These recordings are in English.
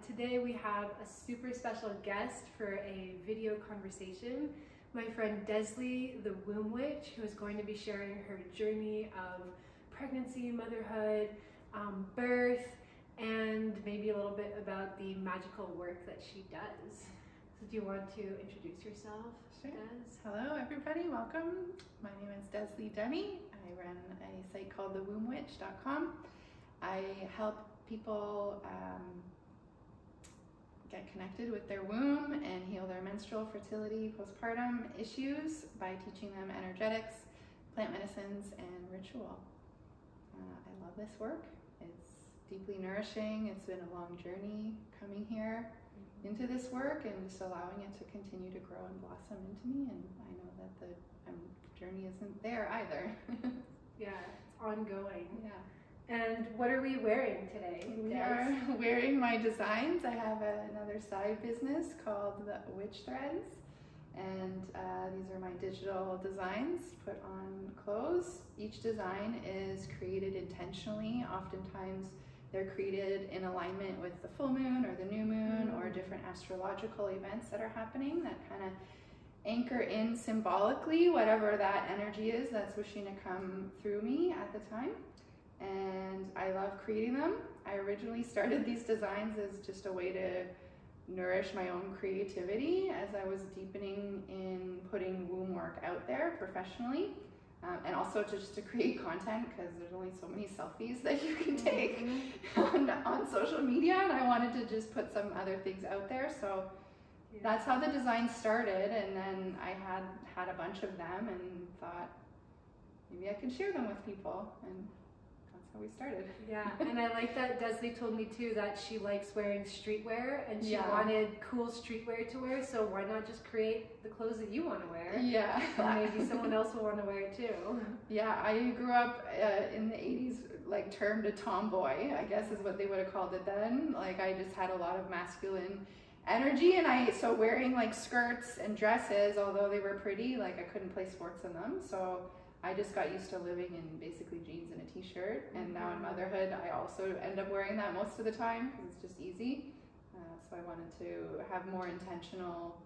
Today we have a super special guest for a video conversation. My friend Deslee, the womb witch, who is going to be sharing her journey of pregnancy, motherhood, birth, and maybe a little bit about the magical work that she does. So do you want to introduce yourself, Sure. Des? Hello everybody, welcome. My name is Deslee. I run a site called thewombwitch.com. I help people get connected with their womb and heal their menstrual, fertility, postpartum issues by teaching them energetics, plant medicines, and ritual. I love this work. It's deeply nourishing. It's been a long journey coming here into this work and just allowing it to continue to grow and blossom into me. And I know that the journey isn't there either. Yeah, it's ongoing. Yeah. And what are we wearing today? We are wearing my designs. I have another side business called the Witch Threads, and these are my digital designs put on clothes. Each design is created intentionally. Oftentimes they're created in alignment with the full moon or the new moon or different astrological events that are happening that kind of anchor in symbolically whatever that energy is that's wishing to come through me at the time. And I love creating them. I originally started these designs as just a way to nourish my own creativity as I was deepening in putting womb work out there professionally, and also just to create content because there's only so many selfies that you can take on social media, and I wanted to just put some other things out there. So that's how the design started, and then I had a bunch of them and thought maybe I can share them with people, and how we started. Yeah, and I like that Deslee told me too that she likes wearing streetwear and she wanted cool streetwear to wear, so why not just create the clothes that you want to wear? Yeah. And maybe someone else will want to wear it too. Yeah, I grew up in the 80s, like termed a tomboy, I guess is what they would have called it then. Like I just had a lot of masculine energy, and so wearing like skirts and dresses, although they were pretty, like I couldn't play sports in them. So I just got used to living in basically jeans and a t-shirt, and now in motherhood I also end up wearing that most of the time because it's just easy. So I wanted to have more intentional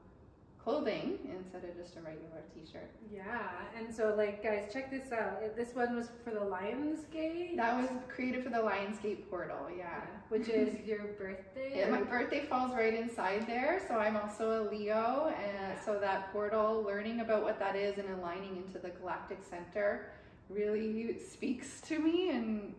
clothing instead of just a regular t-shirt. Yeah, and so like guys, check this out. This one was for the Lionsgate? That was created for the Lionsgate portal, yeah. Which is your birthday? Yeah, my birthday falls right inside there, so I'm also a Leo, and so that portal, learning about what that is and aligning into the galactic center really speaks to me, and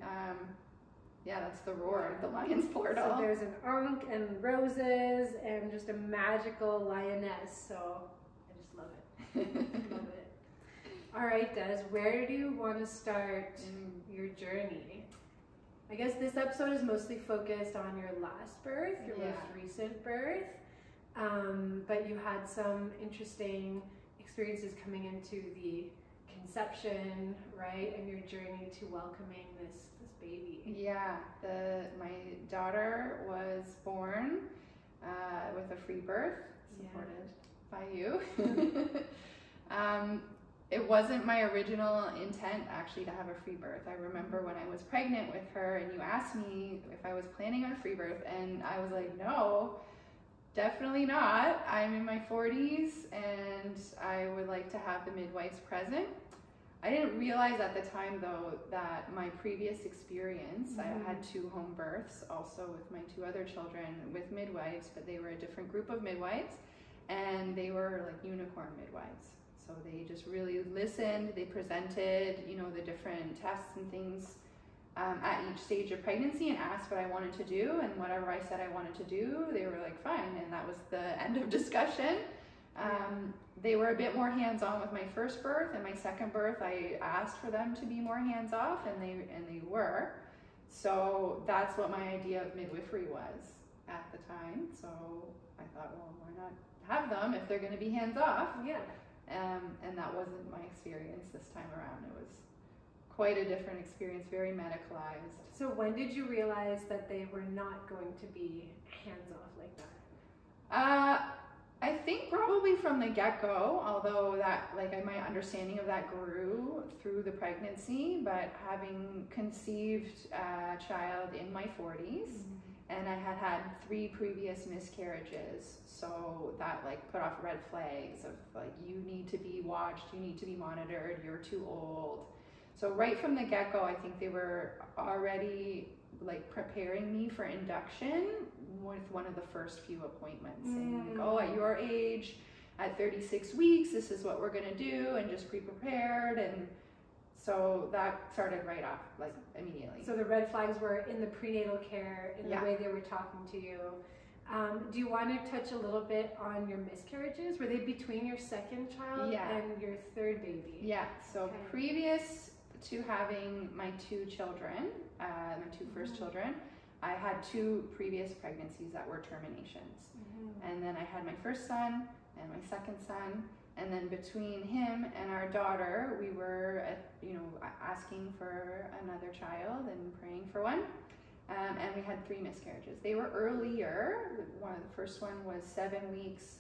yeah, that's the roar of the Lion's portal. So there's an ankh and roses and just a magical lioness, so I just love it. Love it. All right, Des, where do you want to start your journey? I guess this episode is mostly focused on your last birth, your most recent birth, but you had some interesting experiences coming into the conception, right, and your journey to welcoming this baby. Yeah, my daughter was born with a free birth, supported by you. It wasn't my original intent actually to have a free birth. I remember when I was pregnant with her and you asked me if I was planning on a free birth, and I was like, no, definitely not. I'm in my 40s and I would like to have the midwives present. I didn't realize at the time though that my previous experience, I had 2 home births also with my 2 other children with midwives, but they were a different group of midwives, and they were like unicorn midwives. So they just really listened, they presented, you know, the different tests and things at each stage of pregnancy and asked what I wanted to do, and whatever I said I wanted to do, they were like, fine, and that was the end of discussion. They were a bit more hands-on with my first birth, and my second birth I asked for them to be more hands-off, and they were. So that's what my idea of midwifery was at the time. So I thought, well, why not have them if they're going to be hands-off? Yeah. And that wasn't my experience this time around. It was quite a different experience, very medicalized. So when did you realize that they were not going to be hands-off like that? I think probably from the get-go, although that, like, my understanding of that grew through the pregnancy, but having conceived a child in my 40s and I had 3 previous miscarriages, so that like put off red flags of like, you need to be watched, you need to be monitored, you're too old. So right from the get-go, I think they were already like preparing me for induction with one of the first few appointments, saying like, oh, at your age, at 36 weeks, this is what we're gonna do, and just pre-prepared. And so that started right off, like immediately. So the red flags were in the prenatal care, in the way they were talking to you. Do you want to touch a little bit on your miscarriages? Were they between your second child and your third baby? Yeah, so previous to having my 2 children, my 2 first children, I had 2 previous pregnancies that were terminations. And then I had my first son and my second son, and then between him and our daughter, we were, asking for another child and praying for one. And we had 3 miscarriages. They were earlier. The first one was 7 weeks.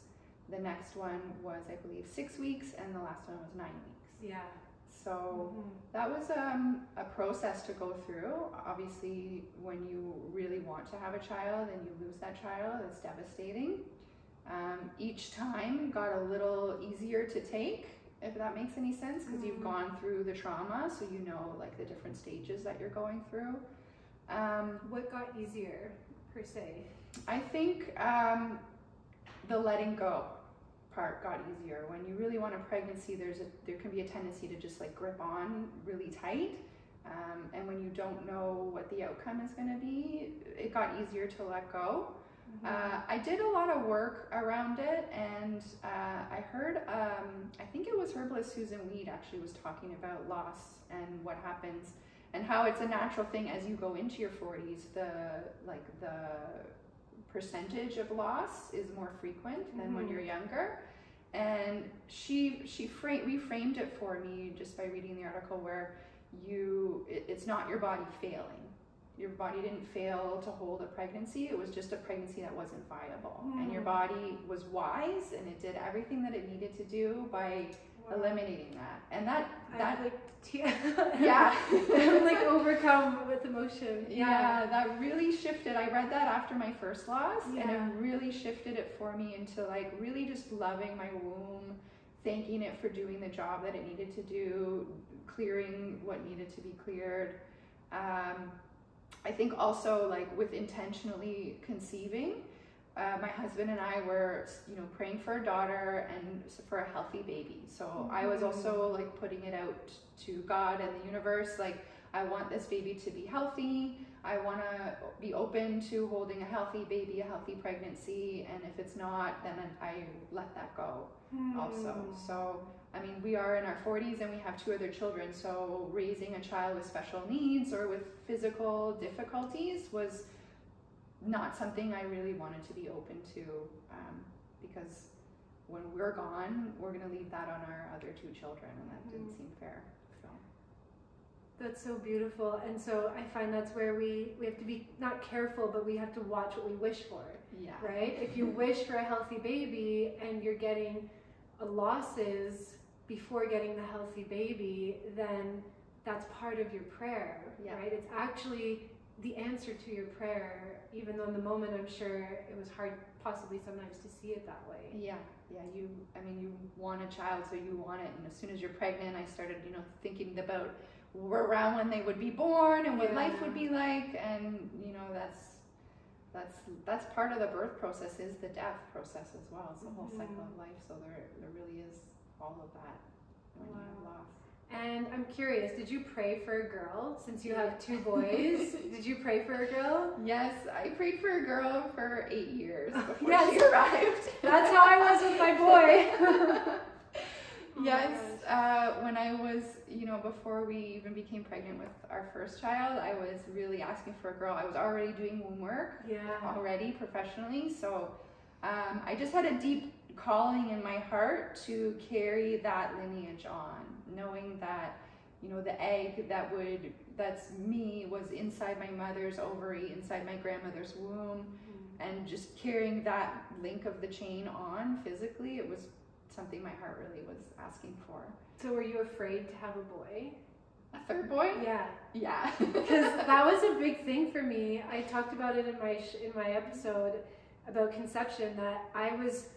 The next one was, I believe, 6 weeks, and the last one was 9 weeks. Yeah. So that was a process to go through. Obviously, when you really want to have a child and you lose that child, it's devastating. Each time got a little easier to take, if that makes any sense, because you've gone through the trauma, so you know like the different stages that you're going through. What got easier, per se? I think the letting go part got easier. When you really want a pregnancy, there can be a tendency to just like grip on really tight. And when you don't know what the outcome is going to be, it got easier to let go. I did a lot of work around it, and I heard, I think it was herbalist Susan Weed actually was talking about loss and what happens, and how it's a natural thing as you go into your 40s. The percentage of loss is more frequent than when you're younger. And she reframed it for me just by reading the article, where it's not your body failing. Your body didn't fail to hold a pregnancy. It was just a pregnancy that wasn't viable. And your body was wise, and it did everything that it needed to do by eliminating that. And that I'm like overcome with emotion. Yeah, that really shifted. I read that after my first loss, and it really shifted it for me into like really just loving my womb, thanking it for doing the job that it needed to do, clearing what needed to be cleared. I think also like with intentionally conceiving, my husband and I were, praying for a daughter and for a healthy baby. So I was also like putting it out to God and the universe, like, I want this baby to be healthy. I want to be open to holding a healthy baby, a healthy pregnancy. And if it's not, then I let that go also. So, I mean, we are in our 40s and we have 2 other children. So raising a child with special needs or with physical difficulties was not something I really wanted to be open to, because when we're gone, we're going to leave that on our other 2 children, and that didn't seem fair. So that's so beautiful. And so I find that's where we have to be not careful, but we have to watch what we wish for. Right? If you wish for a healthy baby and you're getting losses before getting the healthy baby, then that's part of your prayer, right? It's actually the answer to your prayer, even though in the moment I'm sure it was hard possibly sometimes to see it that way. You want a child, so you want it, and as soon as you're pregnant, I started, thinking about around when they would be born and what life would be like, and that's part of the birth process, is the death process as well. It's the whole cycle of life, so there really is all of that when you have loss. And I'm curious, did you pray for a girl, since you have 2 boys? Did you pray for a girl? Yes, I prayed for a girl for 8 years before she arrived. That's how I was with my boy. When I was, before we even became pregnant with our first child, I was really asking for a girl. I was already doing womb work already professionally, so I just had a deep calling in my heart to carry that lineage on, knowing that, the egg that's me was inside my mother's ovary, inside my grandmother's womb, and just carrying that link of the chain on physically. It was something my heart really was asking for. So were you afraid to have a boy? A third boy? Yeah. Yeah. Because that was a big thing for me. I talked about it in my episode about conception, that I was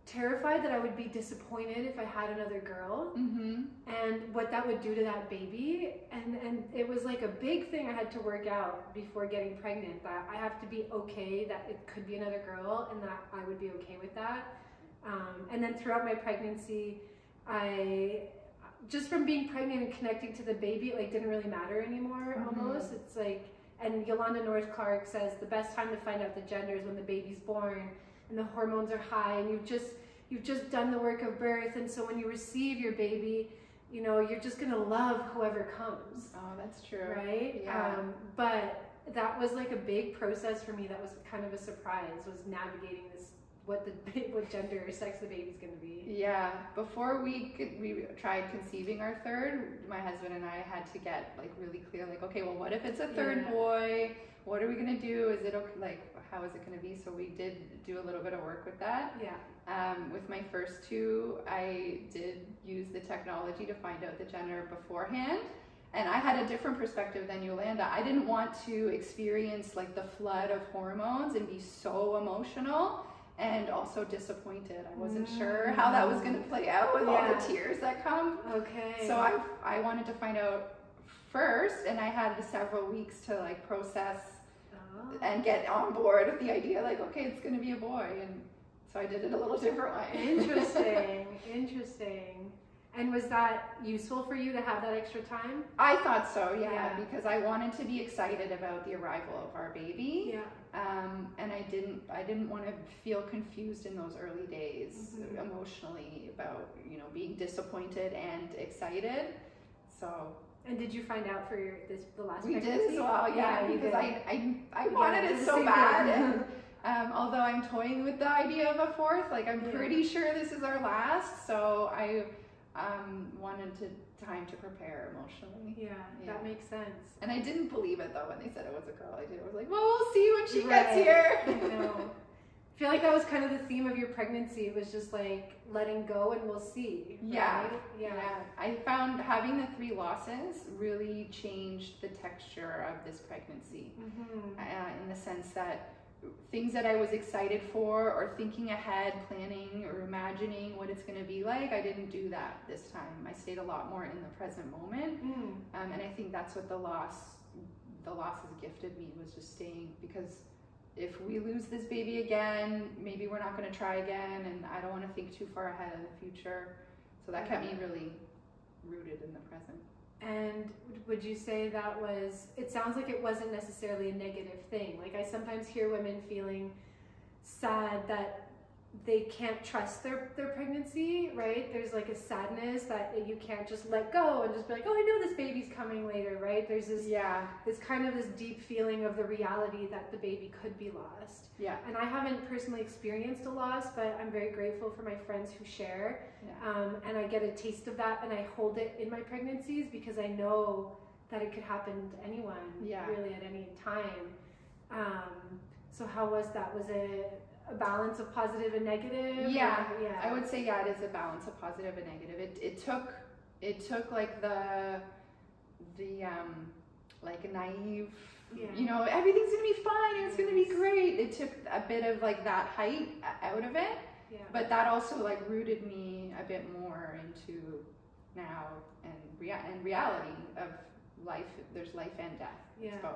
terrified that I would be disappointed if I had another girl, and what that would do to that baby. And it was like a big thing I had to work out before getting pregnant, that I have to be okay that it could be another girl and that I would be okay with that. And then throughout my pregnancy, I just from being pregnant and connecting to the baby, it like didn't really matter anymore. Almost, it's like, and Yolanda Norris Clark says the best time to find out the gender is when the baby's born and the hormones are high and you've just done the work of birth, and so when you receive your baby, you know, you're just gonna love whoever comes. Oh, that's true. Right? Yeah. But that was like a big process for me. That was kind of a surprise, was navigating this, what gender or sex the baby's gonna be. Yeah. Before we tried conceiving our third, my husband and I had to get like really clear, like, okay, well, what if it's a third boy? What are we gonna do? Is it okay? Like, how is it gonna be? So we did do a little bit of work with that. Yeah. With my first two, I did use the technology to find out the gender beforehand. And I had a different perspective than Yolanda. I didn't want to experience like the flood of hormones and be so emotional and also disappointed. I wasn't sure how that was going to play out with all the tears that come. Okay. So I wanted to find out first, and I had several weeks to like process and get on board with the idea, like, okay, it's going to be a boy. And so I did it a little different way. Interesting. Interesting. And was that useful for you to have that extra time? I thought so, yeah, because I wanted to be excited about the arrival of our baby. Yeah. And I didn't want to feel confused in those early days emotionally about, you know, being disappointed and excited. So. And did you find out for the last we pregnancy? did as well, yeah, because I wanted it so bad. And although I'm toying with the idea of a fourth, like I'm pretty sure this is our last, so I wanted time to prepare emotionally. Yeah, that makes sense. And I didn't believe it though when they said it was a girl. I was like, well, we'll see when she gets here. I know. I feel like that was kind of the theme of your pregnancy. It was just like letting go and we'll see. Yeah. Right? Yeah. I found having the 3 losses really changed the texture of this pregnancy, in the sense that things that I was excited for or thinking ahead, planning or imagining what it's going to be like, I didn't do that this time. I stayed a lot more in the present moment. And I think that's what the losses gifted me, was just staying, because if we lose this baby again, maybe we're not going to try again, and I don't want to think too far ahead in the future. So that kept me really rooted in the present. And would you say that was, it sounds like it wasn't necessarily a negative thing. Like I sometimes hear women feeling sad that they can't trust their pregnancy, right? There's like a sadness that you can't just let go and just be like, oh, I know this baby's coming later, right? There's this, this kind of this deep feeling of the reality that the baby could be lost. Yeah. And I haven't personally experienced a loss, but I'm very grateful for my friends who share. And I get a taste of that, and I hold it in my pregnancies because I know that it could happen to anyone, really at any time. So how was that? Was it a balance of positive and negative? Yeah, I would say it is a balance of positive and negative. It took like the like naive, you know, everything's gonna be fine and it's gonna be great. It took a bit of like that height out of it, but that also like rooted me a bit more into now and reality of life. There's life and death. It's both.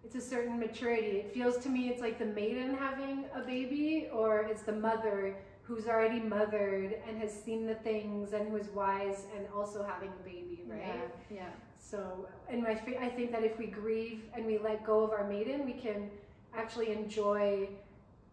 It's a certain maturity. It feels to me it's like the maiden having a baby, or it's the mother who's already mothered and has seen the things and who is wise and also having a baby, right? Yeah. So, and I think that if we grieve and we let go of our maiden, we can actually enjoy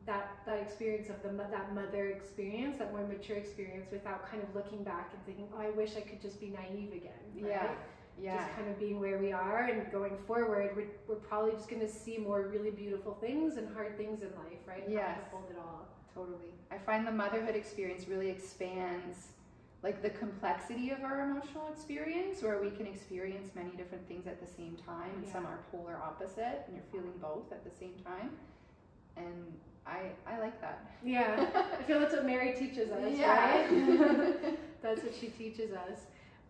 that experience of that mother experience, that more mature experience, without kind of looking back and thinking, oh, I wish I could just be naive again. Right? Just kind of being where we are and going forward, we're probably just going to see more really beautiful things and hard things in life, right? Yes. Not hold it all. Totally. I find the motherhood experience really expands like the complexity of our emotional experience, where we can experience many different things at the same time, and some are polar opposite, and you're feeling both at the same time. And I like that. Yeah. I feel that's what Mary teaches us, right? That's what she teaches us.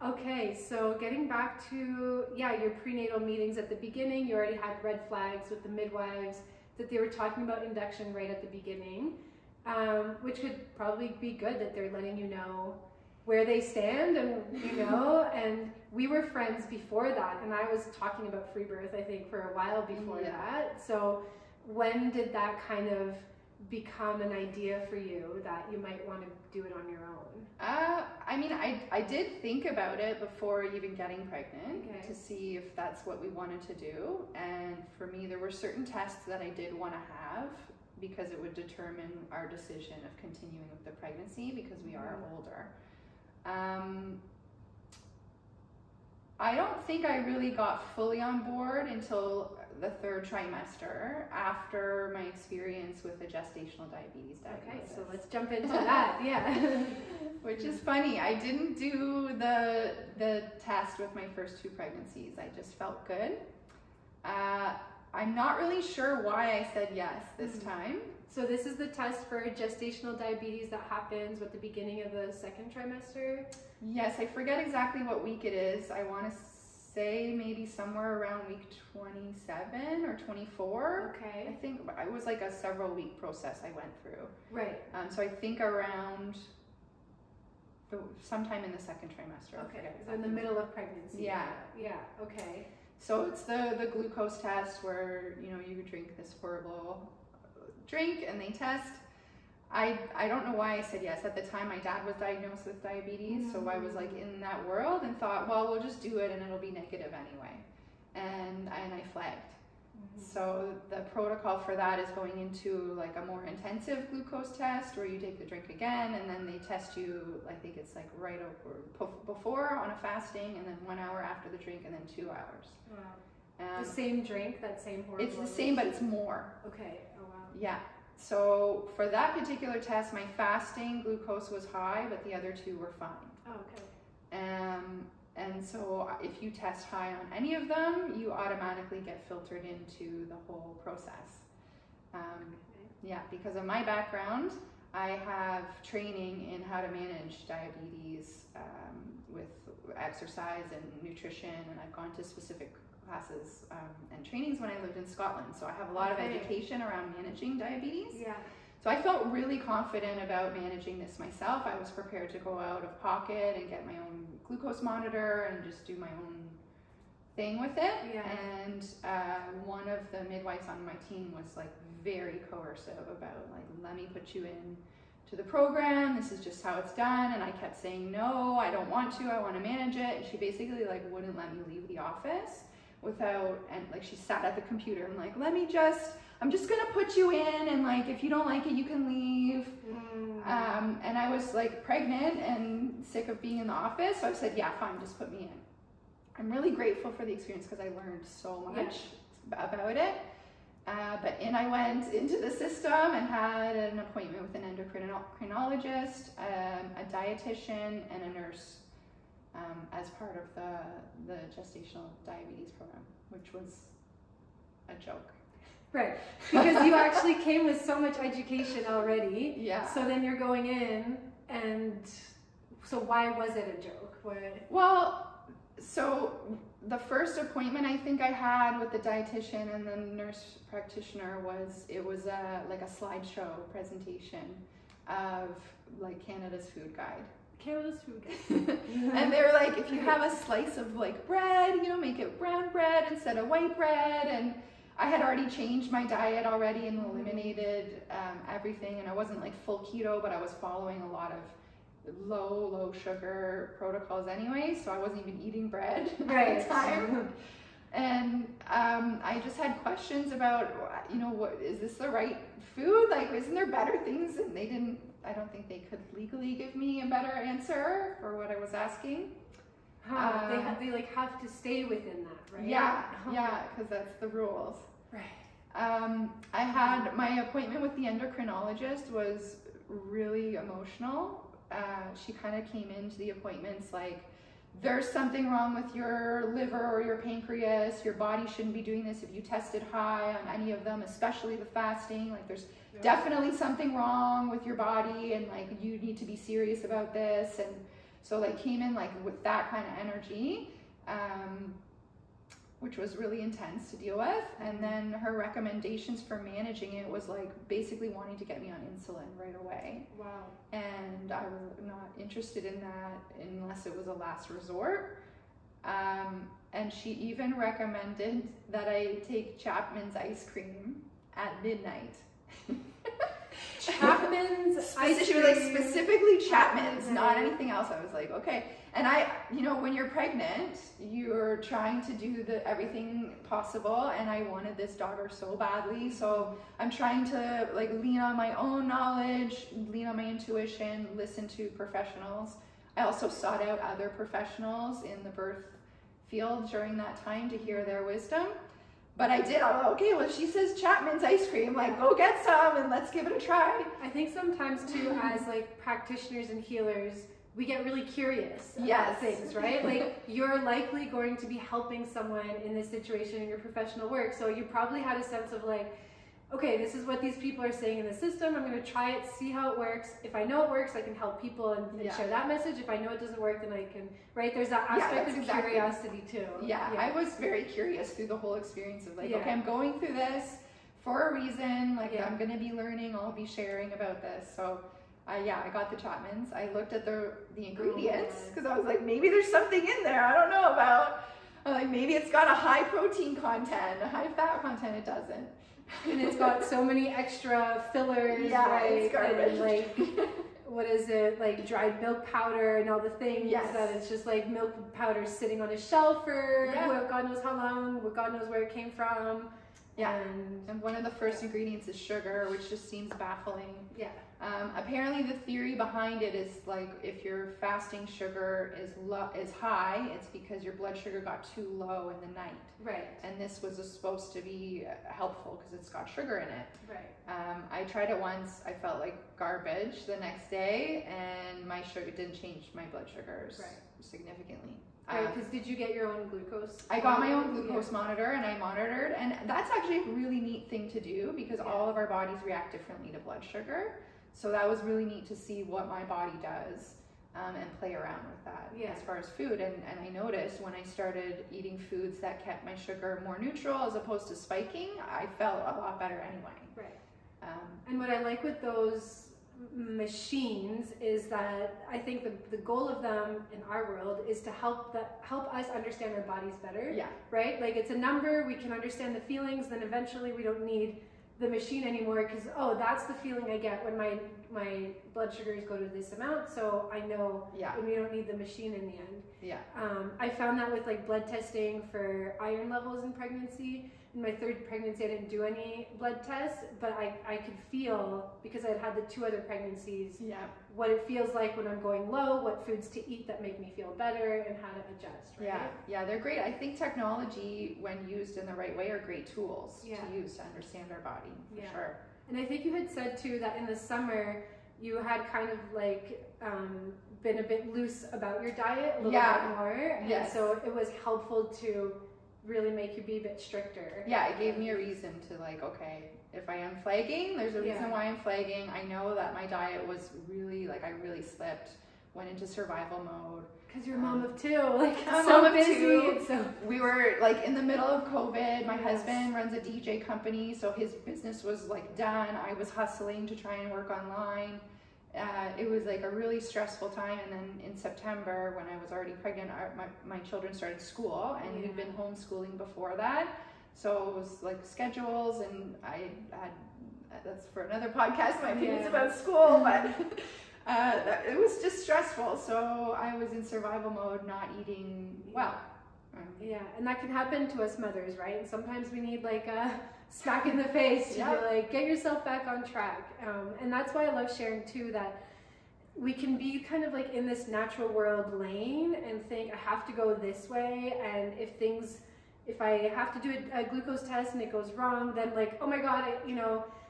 Okay, so getting back to, your prenatal meetings at the beginning, you already had red flags with the midwives that they were talking about induction right at the beginning, which could probably be good that they're letting you know where they stand and, and we were friends before that, and I was talking about Freebirth, I think, for a while before that. So when did that kind of become an idea for you that you might want to do it on your own? I mean, I did think about it before even getting pregnant to see if that's what we wanted to do. And for me, there were certain tests that I did want to have because it would determine our decision of continuing with the pregnancy because we are older. I don't think I really got fully on board until the 3rd trimester after my experience with the gestational diabetes diagnosis. Okay, so let's jump into that, Which is funny. I didn't do the test with my first 2 pregnancies. I just felt good. I'm not really sure why I said yes this time. So this is the test for gestational diabetes that happens at the beginning of the 2nd trimester? Yes, I forget exactly what week it is. I want to say maybe somewhere around week 27 or 24. Okay. I think it was like a several week process I went through. Right. So I think around sometime in the 2nd trimester. Okay, so in the middle of pregnancy. Yeah. Yeah, okay. So it's the glucose test where, you drink this horrible drink and they test. I don't know why I said yes. At the time, my dad was diagnosed with diabetes, so I was like in that world and thought, well, we'll just do it and it'll be negative anyway. And I flagged. So the protocol for that is going into like a more intensive glucose test where you take the drink again and then they test you, I think it's like right over before on a fasting and then 1 hour after the drink and then 2 hours. Wow. The same drink, that same hormone? It's the same, but it's more. Okay, oh wow. Yeah. So for that particular test, my fasting glucose was high, but the other 2 were fine. Oh, okay. And so if you test high on any of them, you automatically get filtered into the whole process. Yeah, because of my background, I have training in how to manage diabetes with exercise and nutrition, and I've gone to specific classes and trainings when I lived in Scotland. So I have a lot of education around managing diabetes. Yeah. So I felt really confident about managing this myself. I was prepared to go out of pocket and get my own glucose monitor and just do my own thing with it. Yeah. And one of the midwives on my team was like very coercive about like, let me put you in to the program. This is just how it's done. And I kept saying, no, I don't want to. I want to manage it. And she basically like wouldn't let me leave the office without, and like she sat at the computer and like, I'm just gonna put you in, and like if you don't like it you can leave. And I was like pregnant and sick of being in the office, so I said, yeah, fine, just put me in. I'm really grateful for the experience because I learned so much about it. But in I went into the system and had an appointment with an endocrinologist, a dietitian, and a nurse as part of the gestational diabetes program, which was a joke. Right, because you actually came with so much education already. Yeah. So then you're going in, and so why was it a joke? Well, so the first appointment I think I had with the dietitian and the nurse practitioner was like a slideshow presentation of like Canada's food guide. Canada's food guide. And they were like, if you have a slice of like bread, make it brown bread instead of white bread. And I had already changed my diet already and eliminated everything, and I wasn't like full keto, but I was following a lot of low sugar protocols anyway, so I wasn't even eating bread at the time. And I just had questions about, what is this the right food? Like, isn't there better things? And I don't think they could legally give me a better answer for what I was asking. They like have to stay within that, right? Yeah, because that's the rules. Right. I had my appointment with the endocrinologist was really emotional. She kind of came into the appointments like, there's something wrong with your liver or your pancreas. Your body shouldn't be doing this if you tested high on any of them, especially the fasting. Like, there's definitely something wrong with your body, and like you need to be serious about this. And So like came in like with that kind of energy, which was really intense to deal with. And then her recommendations for managing it was like basically wanting to get me on insulin right away. Wow. And I was not interested in that unless it was a last resort. And she even recommended that I take Chapman's ice cream at midnight. Chapman's ice cream. She was like specifically Chapman's, not anything else. I was like, okay. And I, you know, when you're pregnant, you're trying to do everything possible, and I wanted this daughter so badly. So I'm trying to like lean on my own knowledge, lean on my intuition, listen to professionals. I also sought out other professionals in the birth field during that time to hear their wisdom. But I did, I'm like, okay, well, she says Chapman's ice cream, like go get some and let's give it a try. I think sometimes too, as like practitioners and healers, we get really curious about things, right? Like you're likely going to be helping someone in this situation in your professional work. So you probably had a sense of like, okay, this is what these people are saying in the system. I'm going to try it, see how it works. If I know it works, I can help people and share that message. If I know it doesn't work, then I can, right? There's that aspect of curiosity too. Yeah, I was very curious through the whole experience of like, okay, I'm going through this for a reason. Like I'm going to be learning, I'll be sharing about this. So I got the Chapman's. I looked at the ingredients because I was like, maybe there's something in there I don't know about. Like maybe it's got a high protein content, a high fat content. It doesn't. And it's got so many extra fillers, right? It's garbage. And like, what is it, like dried milk powder and all the things that it's just like milk powder sitting on a shelf for God knows how long, God knows where it came from. Yeah, and one of the first ingredients is sugar, which just seems baffling. Yeah. Apparently the theory behind it is like if your fasting sugar is high, it's because your blood sugar got too low in the night. Right. And this was supposed to be helpful because it's got sugar in it. Right. I tried it once. I felt like garbage the next day, and my sugar didn't change my blood sugars significantly. Right, because did you get your own glucose? I got my own glucose monitor, and I monitored, and that's actually a really neat thing to do because all of our bodies react differently to blood sugar. So that was really neat to see what my body does and play around with that as far as food. And I noticed when I started eating foods that kept my sugar more neutral as opposed to spiking, I felt a lot better anyway. Right. And what I like with those machines is that I think the goal of them in our world is to help us understand our bodies better. Yeah. Right? Like it's a number, we can understand the feelings, then eventually we don't need the machine anymore because that's the feeling I get when my blood sugars go to this amount, so I know when we don't need the machine in the end. Yeah. I found that with like blood testing for iron levels in pregnancy. In my third pregnancy, I didn't do any blood tests, but I could feel, because I'd had the 2 other pregnancies, what it feels like when I'm going low, what foods to eat that make me feel better, and how to adjust, right? Yeah, they're great. I think technology, when used in the right way, are great tools to use to understand our body, for sure. And I think you had said too that in the summer, you had kind of like been a bit loose about your diet a little bit more, and so it was helpful to really make you be a bit stricter. Yeah, it gave me a reason to like, okay, if I am flagging, there's a reason why I'm flagging. I know that my diet was really, like I really slipped, went into survival mode. Because you're a mom of 2, like I'm so mom of busy. 2. So we were like in the middle of COVID. My husband runs a DJ company, so his business was like done. I was hustling to try and work online. It was like a really stressful time, and then in September when I was already pregnant, my children started school, and we'd been homeschooling before that, so it was like schedules, and I had, that's for another podcast, my opinions about school, but it was just stressful, so I was in survival mode, not eating well. Yeah, and that can happen to us mothers, right? And sometimes we need like a smack in the face to be like, get yourself back on track. And that's why I love sharing too, that we can be kind of like in this natural world lane and think, I have to go this way. And if I have to do a glucose test and it goes wrong, then like, oh my God,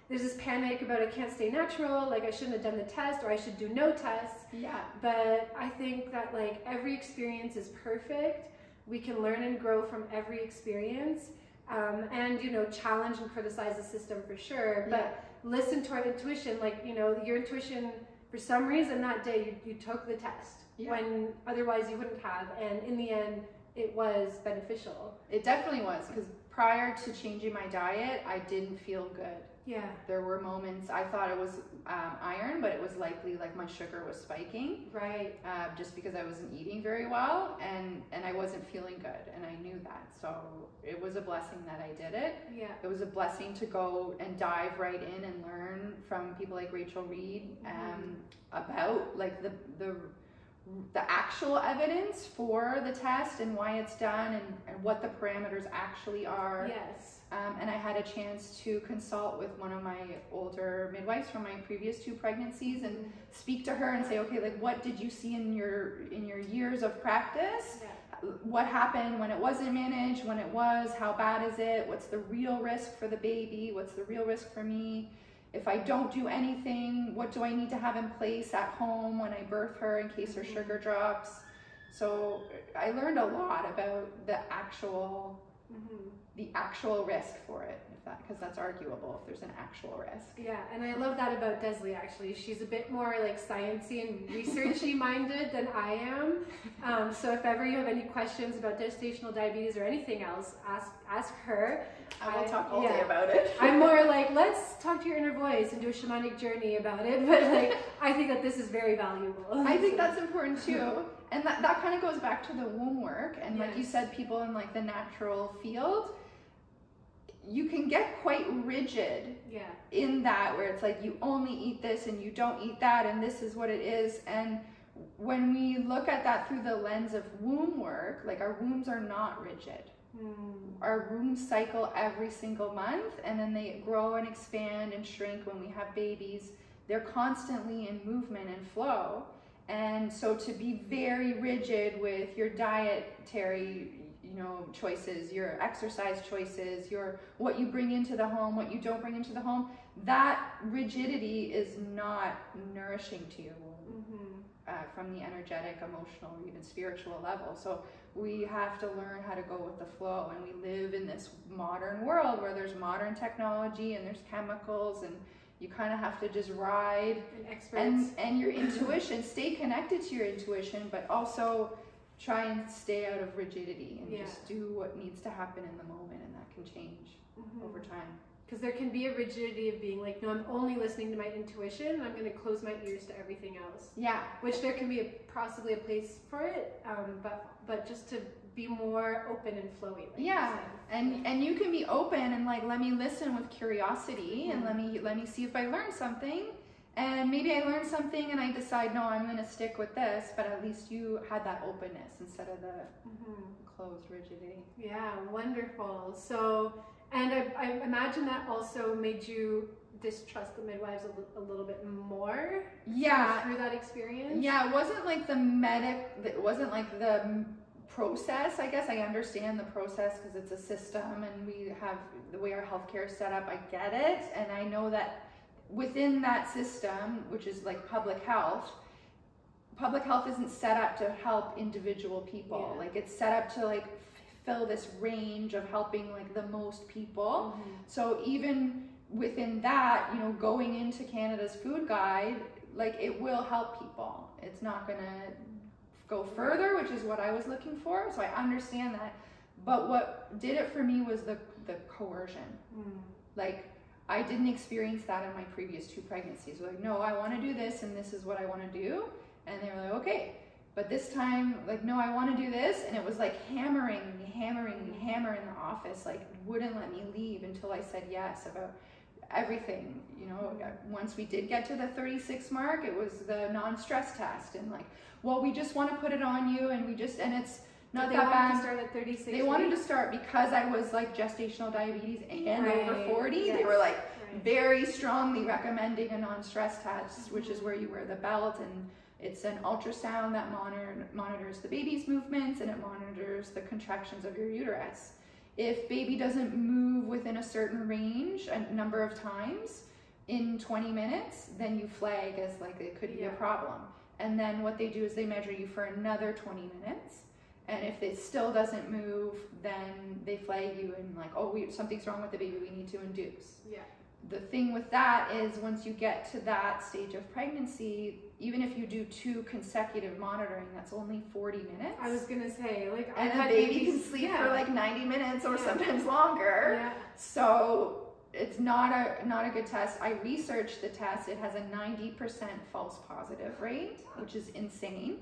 there's this panic about I can't stay natural, like I shouldn't have done the test, or I should do no tests. Yeah. But I think that like every experience is perfect. We can learn and grow from every experience, and challenge and criticize the system for sure, but listen to our intuition. Like your intuition, for some reason that day you took the test, when otherwise you wouldn't have. And in the end, it was beneficial. It definitely was, because prior to changing my diet, I didn't feel good. Yeah. There were moments I thought it was iron, but it was likely like my sugar was spiking. Right. Just because I wasn't eating very well, and I wasn't feeling good, and I knew that. So it was a blessing that I did it. Yeah. It was a blessing to go and dive right in and learn from people like Rachel Reed about like the actual evidence for the test and why it's done, and what the parameters actually are. Yes. And I had a chance to consult with one of my older midwives from my previous 2 pregnancies and speak to her and say, okay, like, what did you see in your years of practice? Yeah. What happened when it wasn't managed, when it was, how bad is it? What's the real risk for the baby? What's the real risk for me? If I don't do anything, what do I need to have in place at home when I birth her in case her sugar drops? So I learned a lot about the actual risk for it, because that's arguable if there's an actual risk. Yeah, and I love that about Deslee, actually. She's a bit more like sciencey and researchy minded than I am. So if ever you have any questions about gestational diabetes or anything else, ask her. I will talk all day about it. I'm more like, let's talk to your inner voice and do a shamanic journey about it. But like, I think that this is very valuable. I think that's important too. And that kind of goes back to the womb work. And like you said, people in like the natural field, you can get quite rigid in that, where it's like you only eat this and you don't eat that, and this is what it is. And when we look at that through the lens of womb work, like our wombs are not rigid. Our wombs cycle every single month, and then they grow and expand and shrink when we have babies. They're constantly in movement and flow. And so to be very rigid with your dietary choices, your exercise choices, what you bring into the home, what you don't bring into the home, that rigidity is not nourishing to your womb from the energetic, emotional, or even spiritual level. So we have to learn how to go with the flow, and we live in this modern world where there's modern technology and there's chemicals, and you kind of have to just ride and your intuition, stay connected to your intuition, but also try and stay out of rigidity and just do what needs to happen in the moment, and that can change over time. Because there can be a rigidity of being like, no, I'm only listening to my intuition, and I'm going to close my ears to everything else. Yeah. Which there can be possibly a place for it, but just to be more open and flowy. Like and you can be open and like, let me listen with curiosity, and let me see if I learned something. And maybe I learned something and I decide, no, I'm going to stick with this, but at least you had that openness instead of the closed rigidity. Yeah, wonderful. So, and I imagine that also made you distrust the midwives a little bit more through that experience? Yeah, it wasn't like it wasn't like the process. I guess I understand the process because it's a system, and we have the way our healthcare is set up. I get it, and I know that within that system, which is like public health isn't set up to help individual people. Like it's set up to like fill this range of helping like the most people. So even within that, going into Canada's food guide, like it will help people. It's not gonna go further, which is what I was looking for. So I understand that. But what did it for me was the coercion. Like, I didn't experience that in my previous 2 pregnancies. Like, no, I want to do this, and this is what I want to do. And they were like, okay. But this time, like, no, I want to do this. And it was like hammering in the office, like wouldn't let me leave until I said yes about everything. Once we did get to the 36 mark, it was the non-stress test. And like, well, we just want to put it on you, and it's not that bad. To start at 36 they wanted to start because I was like gestational diabetes and over 40. Yes. They were like very strongly recommending a non-stress test, which is where you wear the belt, and it's an ultrasound that monitors the baby's movements, and it monitors the contractions of your uterus. If baby doesn't move within a certain range a number of times in 20 minutes, then you flag as like it could be a problem. And then what they do is they measure you for another 20 minutes. And if it still doesn't move, then they flag you and like, oh, something's wrong with the baby, we need to induce. the thing with that is once you get to that stage of pregnancy, even if you do 2 consecutive monitoring, that's only 40 minutes. I was gonna say, like, and a baby can sleep for like 90 minutes or sometimes longer. Yeah. So it's not a good test. I researched the test. It has a 90% false positive rate, which is insane.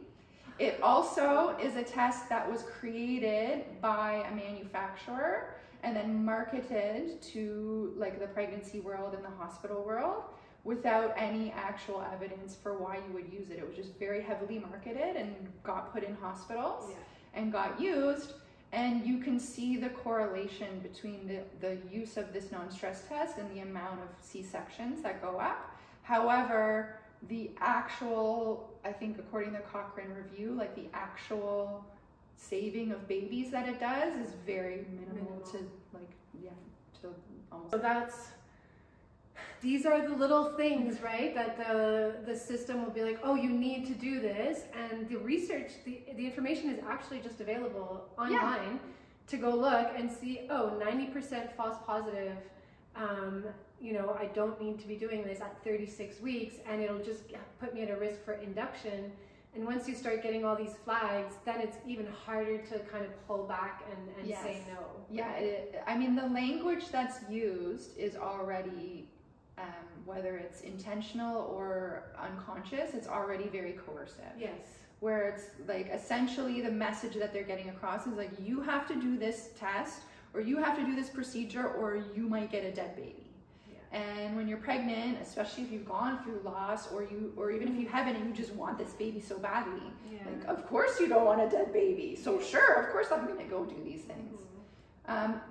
It also is a test that was created by a manufacturer and then marketed to like the pregnancy world and the hospital world without any actual evidence for why you would use it. It was just very heavily marketed and got put in hospitals and got used. And you can see the correlation between the use of this non-stress test and the amount of C-sections that go up. However, the actual, I think according to the Cochrane review, like the actual saving of babies that it does is very minimal. To like, to almost. So these are the little things, right, that the system will be like, oh, you need to do this, and the research, the information is actually just available online to go look and see, oh, 90% false positive, you know, I don't need to be doing this at 36 weeks, and it'll just put me at a risk for induction. And once you start getting all these flags, then it's even harder to kind of pull back and say no. Yeah, I mean, the language that's used is already, whether it's intentional or unconscious, it's already very coercive. Yes. Where it's like essentially the message that they're getting across is like, you have to do this test, or you have to do this procedure, or you might get a dead baby. And when you're pregnant, especially if you've gone through loss, or even if you haven't and you just want this baby so badly, like, of course you don't want a dead baby. So sure, of course I'm going to go do these things.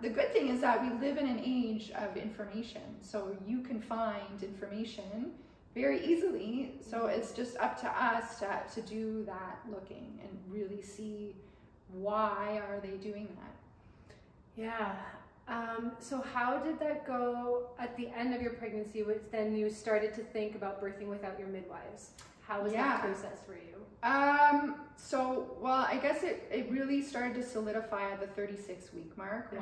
The good thing is that we live in an age of information, so you can find information very easily. So it's just up to us to do that looking and really see why are they doing that. Yeah. So how did that go at the end of your pregnancy, which then you started to think about birthing without your midwives? How was that process for you? Well, I guess it really started to solidify at the 36-week mark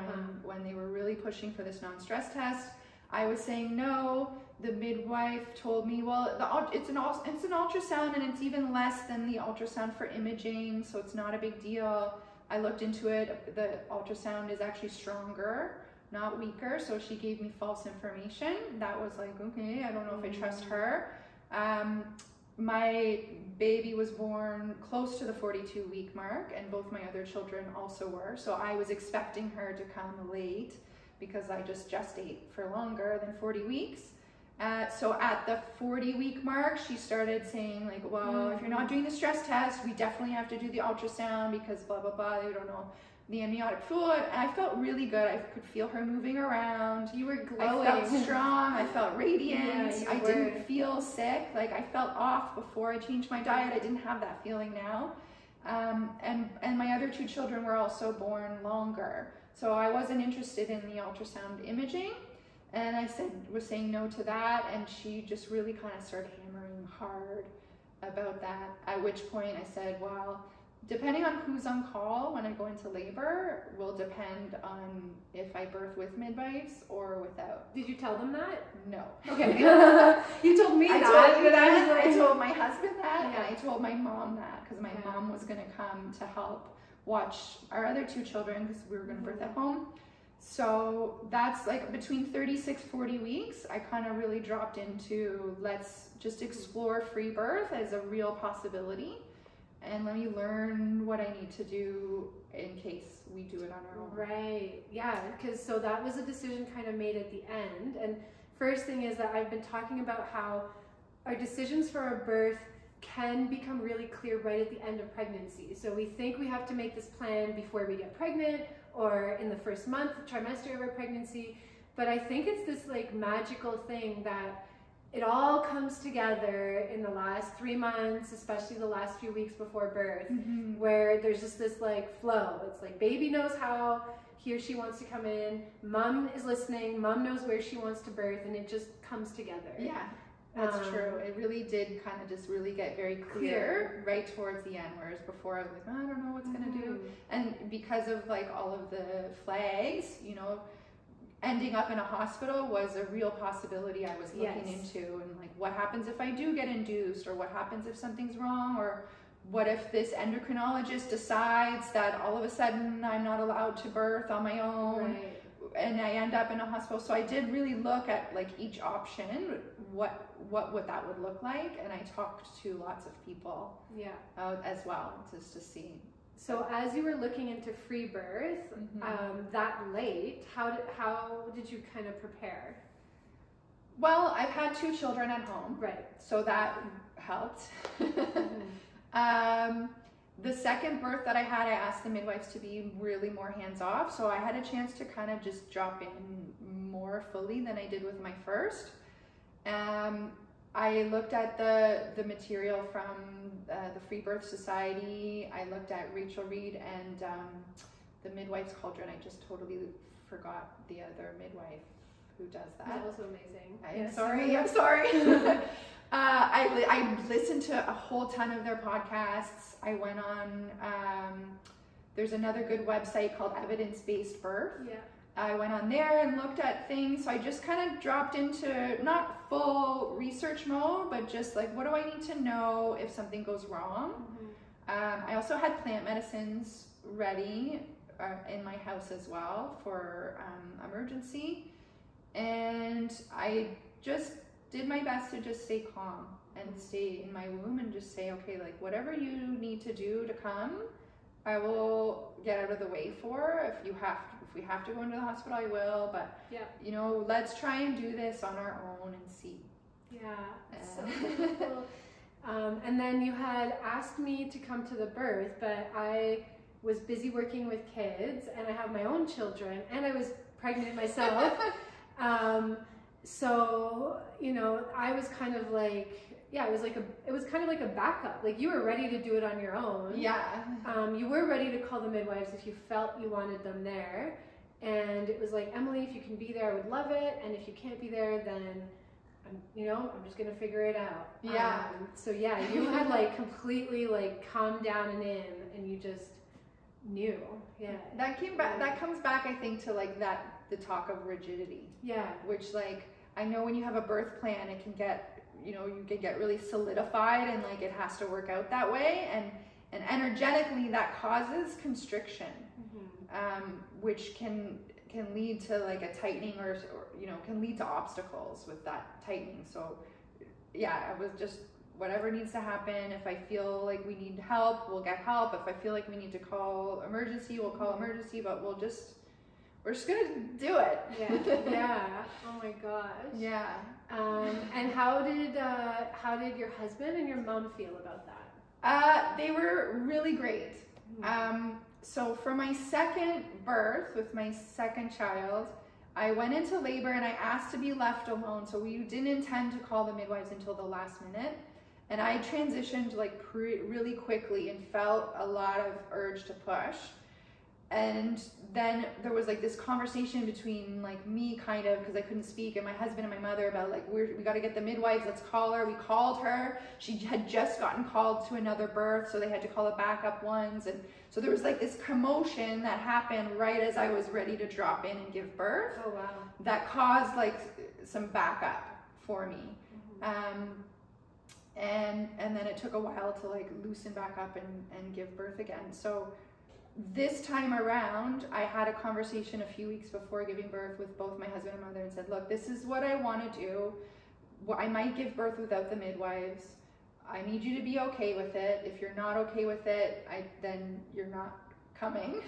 when they were really pushing for this non-stress test. I was saying no. The midwife told me, well, it's an ultrasound, and it's even less than the ultrasound for imaging, so it's not a big deal. I looked into it. The ultrasound is actually stronger, not weaker. So she gave me false information. That was like, okay, I don't know if I trust her. My baby was born close to the 42-week mark, and both my other children also were. So I was expecting her to come late because I just gestate for longer than 40 weeks. So at the 40-week mark, she started saying like, well, if you're not doing the stress test, we definitely have to do the ultrasound because blah, blah, blah. They don't know the amniotic fluid. And I felt really good. I could feel her moving around. You were glowing. I felt strong. I felt radiant. I didn't feel sick. Like I felt off before I changed my diet. I didn't have that feeling now. And my other 2 children were also born longer. So I wasn't interested in the ultrasound imaging. And I was saying no to that, and she just really kind of started hammering hard about that, at which point I said, well, depending on who's on call when I go into labor will depend on if I birth with midwives or without. Did you tell them that? No. Okay. You told me that. I told my husband that, and I told my mom that, because my mom was going to come to help watch our other 2 children because we were going to birth at home. So that's like between 36-40 weeks, I kind of really dropped into let's just explore free birth as a real possibility, and let me learn what I need to do in case we do it on our own. Right, yeah, because so that was a decision kind of made at the end. And first thing is that I've been talking about how our decisions for our birth can become really clear right at the end of pregnancy. So we think we have to make this plan before we get pregnant or in the first trimester of our pregnancy, but I think it's this like magical thing that it all comes together in the last 3 months, especially the last few weeks before birth, where there's just this like flow. It's like baby knows how he or she wants to come in, mom is listening, mom knows where she wants to birth, and it just comes together. Yeah. That's true. It really did kind of just really get very clear right towards the end, whereas before I was like, oh, I don't know what's going to do. And because of like all of the flags, you know, ending up in a hospital was a real possibility I was looking into, and like, what happens if I do get induced, or what happens if something's wrong, or what if this endocrinologist decides that all of a sudden I'm not allowed to birth on my own, and I end up in a hospital. So I did really look at like each option, what that would look like, and I talked to lots of people as well, just to see. So as you were looking into Freebirth, that late, how did you kind of prepare? Well, I've had 2 children at home, so that helped. The second birth that I had, I asked the midwives to be really more hands-off, so I had a chance to kind of just drop in more fully than I did with my first. I looked at the material from the Freebirth Society. I looked at Rachel Reed and the Midwife's Cauldron. I just totally forgot the other midwife who does that. That's also amazing. I'm sorry. I listened to a whole ton of their podcasts. I went on, there's another good website called Evidence-Based Birth. I went on there and looked at things. So I just kind of dropped into not full research mode, but just like, what do I need to know if something goes wrong? I also had plant medicines ready in my house as well for emergency. And I just did my best to just stay calm and stay in my womb and just say, okay, like whatever you need to do to come, I will get out of the way for. If we have to go into the hospital, I will. But you know, let's try and do this on our own and see. So cool. And then you had asked me to come to the birth, but I was busy working with kids, and I have my own children, and I was pregnant myself. So you know, I was kind of like, it was kind of like a backup. Like, you were ready to do it on your own. You were ready to call the midwives if you felt you wanted them there. And it was like, Emily, if you can be there, I would love it. And if you can't be there, then I'm just gonna figure it out. So you had like completely like calmed down and in, and you just knew. That came back. That comes back, I think, to like the talk of rigidity. Which, like, I know when you have a birth plan, it can get, you know, you can get really solidified, and like it has to work out that way, and energetically that causes constriction, which can lead to like a tightening, or you know, can lead to obstacles with that tightening. So I was just, whatever needs to happen. If I feel like we need help, we'll get help. If I feel like we need to call emergency, we'll call emergency, but we're just gonna do it. Oh my gosh. And how did your husband and your mom feel about that? They were really great. So for my second birth with my second child, I went into labor and I asked to be left alone. So we didn't intend to call the midwives until the last minute. And I transitioned like really quickly and felt a lot of urge to push. And then there was like this conversation between like me, kind of, because I couldn't speak, and my husband and my mother about like, we got to get the midwives, let's call her. We called her. She had just gotten called to another birth, so they had to call the backup ones. And so there was like this commotion that happened right as I was ready to drop in and give birth. Oh wow. That caused like some backup for me. And then it took a while to like loosen back up and give birth again. So this time around, I had a conversation a few weeks before giving birth with both my husband and mother and said, look, this is what I want to do. Well, I might give birth without the midwives. I need you to be okay with it. If you're not okay with it, then you're not coming.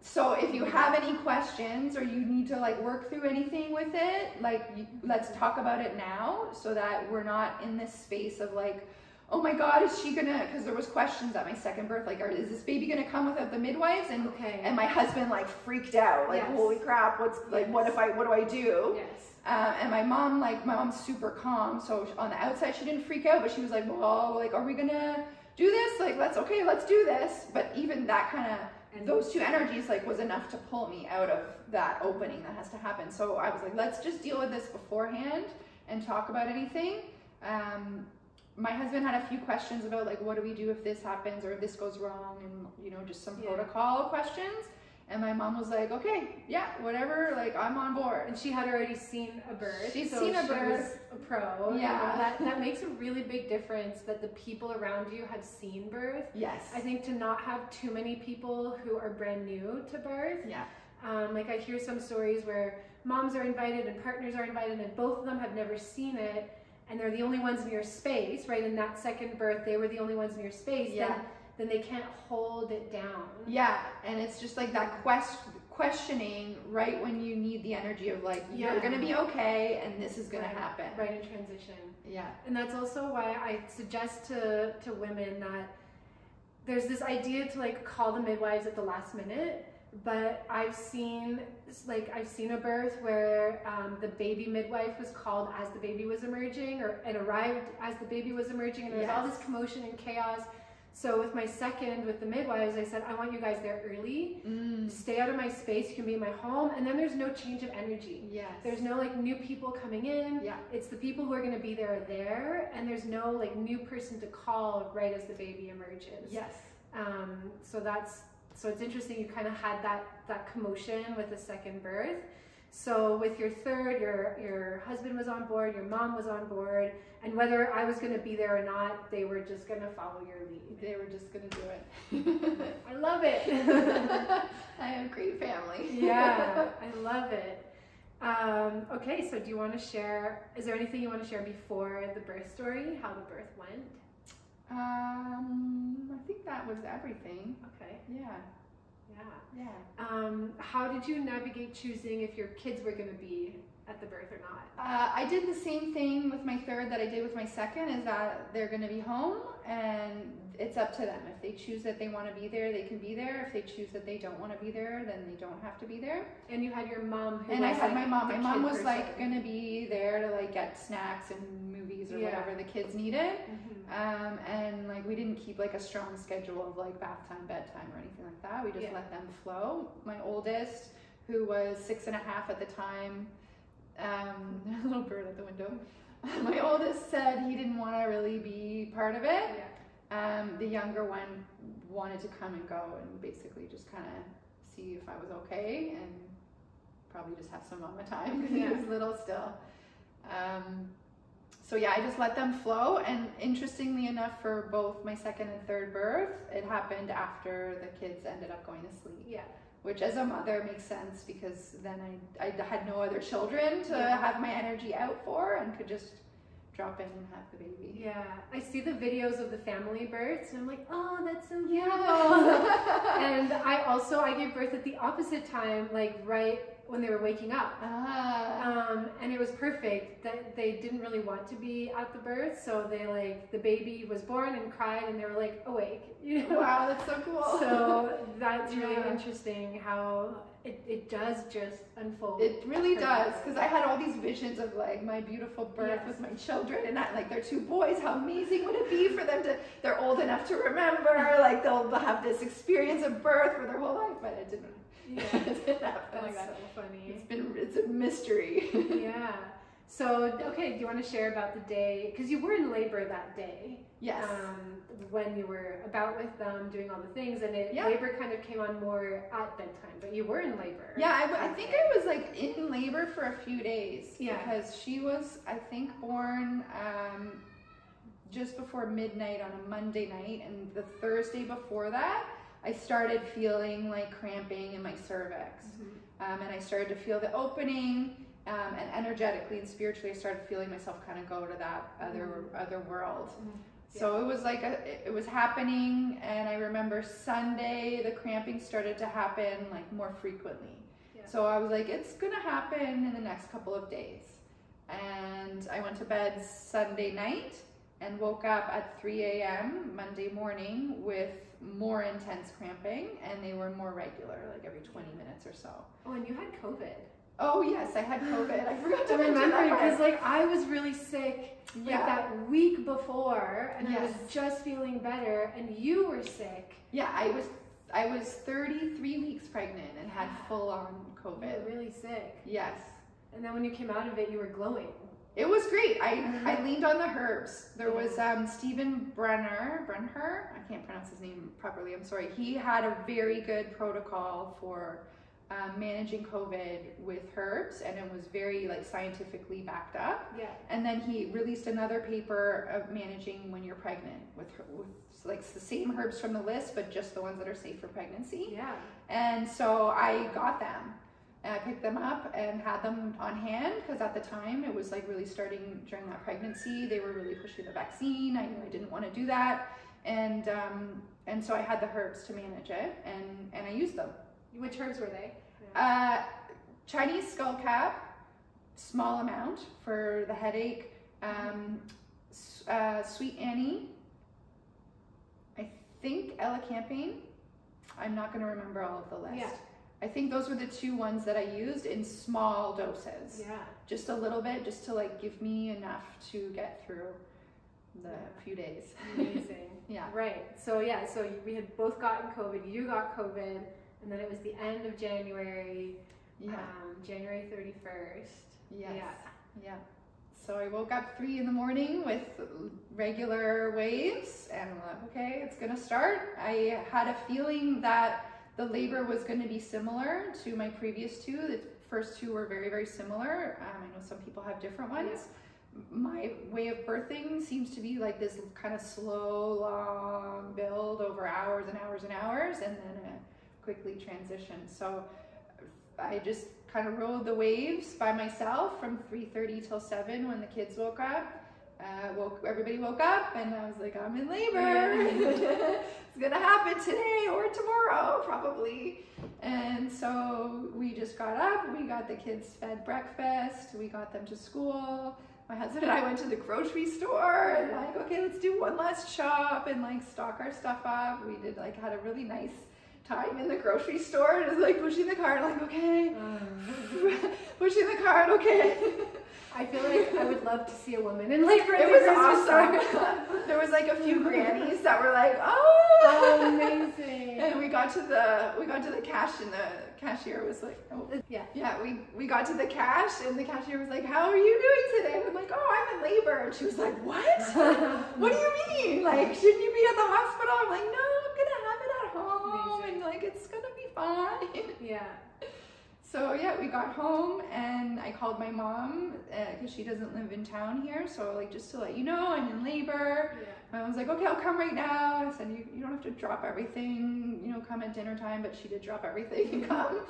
So if you have any questions, or you need to like work through anything with it, like let's talk about it now, so that we're not in this space of like, oh my God, is she gonna, because there was questions at my second birth, like, is this baby gonna come without the midwives? And and my husband like freaked out, like, holy crap, what's like, what do I do? And my mom's super calm, so on the outside she didn't freak out, but she was like, well, like, are we gonna do this? Like, let's do this. But even that kind of, those two energies like was enough to pull me out of that opening that has to happen. So I was like, let's just deal with this beforehand and talk about anything. My husband had a few questions about like, what do we do if this happens or if this goes wrong, and you know, just some protocol questions. And my mom was like, okay, yeah, whatever, like, I'm on board. And she had already seen a birth. She's seen a birth. She was a pro. Yeah. That makes a really big difference that the people around you have seen birth. Yes. I think to not have too many people who are brand new to birth. Yeah. Like I hear some stories where moms are invited and partners are invited and both of them have never seen it and they're the only ones in your space, right? In that second birth, they were the only ones in your space. Yeah. Then they can't hold it down. Yeah, and it's just like that questioning right when you need the energy of like, you're gonna be okay and this is gonna happen. Right, in transition. Yeah. And that's also why I suggest to women that there's this idea to like call the midwives at the last minute, but I've seen a birth where the baby midwife was called as the baby was emerging and arrived as the baby was emerging, and there was all this commotion and chaos. So with my second, with the midwives, I said, I want you guys there early. Stay out of my space. You can be in my home. And then there's no change of energy. Yes. There's no like new people coming in. Yeah. It's the people who are going to be there. And there's no like new person to call right as the baby emerges. Yes. So it's interesting. You kind of had that commotion with the second birth. So with your third, your husband was on board, your mom was on board, and whether I was going to be there or not, they were just going to follow your lead. They were just going to do it. I love it. I have a great family. Yeah, I love it. Okay, so do you want to share, is there anything you want to share before the birth story, how the birth went? I think that was everything. Okay. Yeah. How did you navigate choosing if your kids were going to be at the birth or not? I did the same thing with my third that I did with my second, is that they're going to be home and it's up to them. If they choose that they want to be there, they can be there. If they choose that they don't want to be there, then they don't have to be there. And you had your mom who and was I had like my mom. My mom was person. like going to be there to like get snacks and movies or whatever the kids needed. And like we didn't keep like a strong schedule of like bath time, bedtime or anything like that. We just let them flow. My oldest, who was 6.5 at the time, a little bird at the window. My oldest said he didn't want to really be part of it. The younger one wanted to come and go and basically just kind of see if I was okay and probably just have some mama time because he was little still. So yeah, I just let them flow, and interestingly enough, for both my second and third birth, it happened after the kids ended up going to sleep. Yeah. Which as a mother makes sense, because then I had no other children to have my energy out for and could just drop in and have the baby. Yeah, I see the videos of the family births and I'm like, oh, that's so beautiful. Yeah. And I gave birth at the opposite time, like right when they were waking up. And it was perfect that they didn't really want to be at the birth, so they like, the baby was born and cried and they were like awake, you know? Wow, that's so cool. So that's really interesting how it does just unfold. It really does, because I had all these visions of like my beautiful birth with my children, and that like they're two boys, how amazing would it be for them to, they're old enough to remember, like they'll have this experience of birth for their whole life, but it didn't. It didn't happen like that. So funny. It's a mystery. Yeah. So, okay, do you want to share about the day, because you were in labor that day. Yes. When you were about with them, doing all the things, and labor kind of came on more at bedtime, but you were in labor. Yeah, I think I was like in labor for a few days. Yeah. Because she was, I think, born just before midnight on a Monday night, and the Thursday before that, I started feeling like cramping in my cervix. And I started to feel the opening, and energetically and spiritually, I started feeling myself kind of go to that other world. So it was like, it was happening, and I remember Sunday, the cramping started to happen like more frequently. So I was like, it's gonna happen in the next couple of days. And I went to bed Sunday night and woke up at 3 a.m. Monday morning with more intense cramping, and they were more regular, like every 20 minutes or so. Oh, and you had COVID. Oh yes, I had COVID. I forgot to remember, because like I was really sick like that week before, and I was just feeling better, and you were sick. Yeah, I was 33 weeks pregnant and had full on COVID. You were really sick. Yes. And then when you came out of it, you were glowing. It was great. I leaned on the herbs. There was Stephen Brenner, I can't pronounce his name properly, I'm sorry. He had a very good protocol for managing COVID with herbs, and it was very like scientifically backed up. Yeah. And then he released another paper of managing when you're pregnant with like the same herbs from the list, but just the ones that are safe for pregnancy. Yeah. And so I got them. And I picked them up and had them on hand because at the time it was like really starting during that pregnancy. They were really pushing the vaccine. I knew I didn't want to do that, and so I had the herbs to manage it, and I used them. Which herbs were they? Chinese skullcap, small amount for the headache. Sweet Annie. I think elecampane. I'm not going to remember all of the list. Yeah. I think those were the two ones that I used in small doses. Yeah. Just a little bit, just to like give me enough to get through the few days. Amazing. Yeah. Right. So we had both gotten COVID. You got COVID, and then it was the end of January. Yeah. January 31st. Yes. Yeah. Yeah. So I woke up 3 in the morning with regular waves, and I'm like, okay, it's gonna start. I had a feeling that the labor was going to be similar to my previous two. The first two were very, very similar. I know some people have different ones. Yeah. My way of birthing seems to be like this kind of slow, long build over hours and hours and hours, and then a quickly transition. So I just kind of rode the waves by myself from 3:30 till 7 when the kids woke up. Everybody woke up, and I was like, I'm in labor. It's gonna happen today or tomorrow, probably. And so we just got up, we got the kids fed breakfast, we got them to school. My husband and I went to the grocery store, and like, okay, let's do one last shop and like stock our stuff up. We had a really nice time in the grocery store, just like pushing the cart, like, okay, pushing the cart, okay. I feel like I would love to see a woman in labor. It was awesome. There was like a few grannies that were like, oh, amazing. And we got to the cash, and the cashier was like, oh, yeah. We got to the cash, and the cashier was like, how are you doing today? I'm like, oh, I'm in labor. And she was like, what? What do you mean? Like, shouldn't you be at the hospital? I'm like, no, I'm gonna have it at home, amazing. And like, it's gonna be fine. Yeah. So yeah, we got home, and I called my mom because she doesn't live in town here. So like, just to let you know, I'm in labor. Yeah. My mom's like, okay, I'll come right now. I said, you don't have to drop everything, come at dinner time, but she did drop everything and come.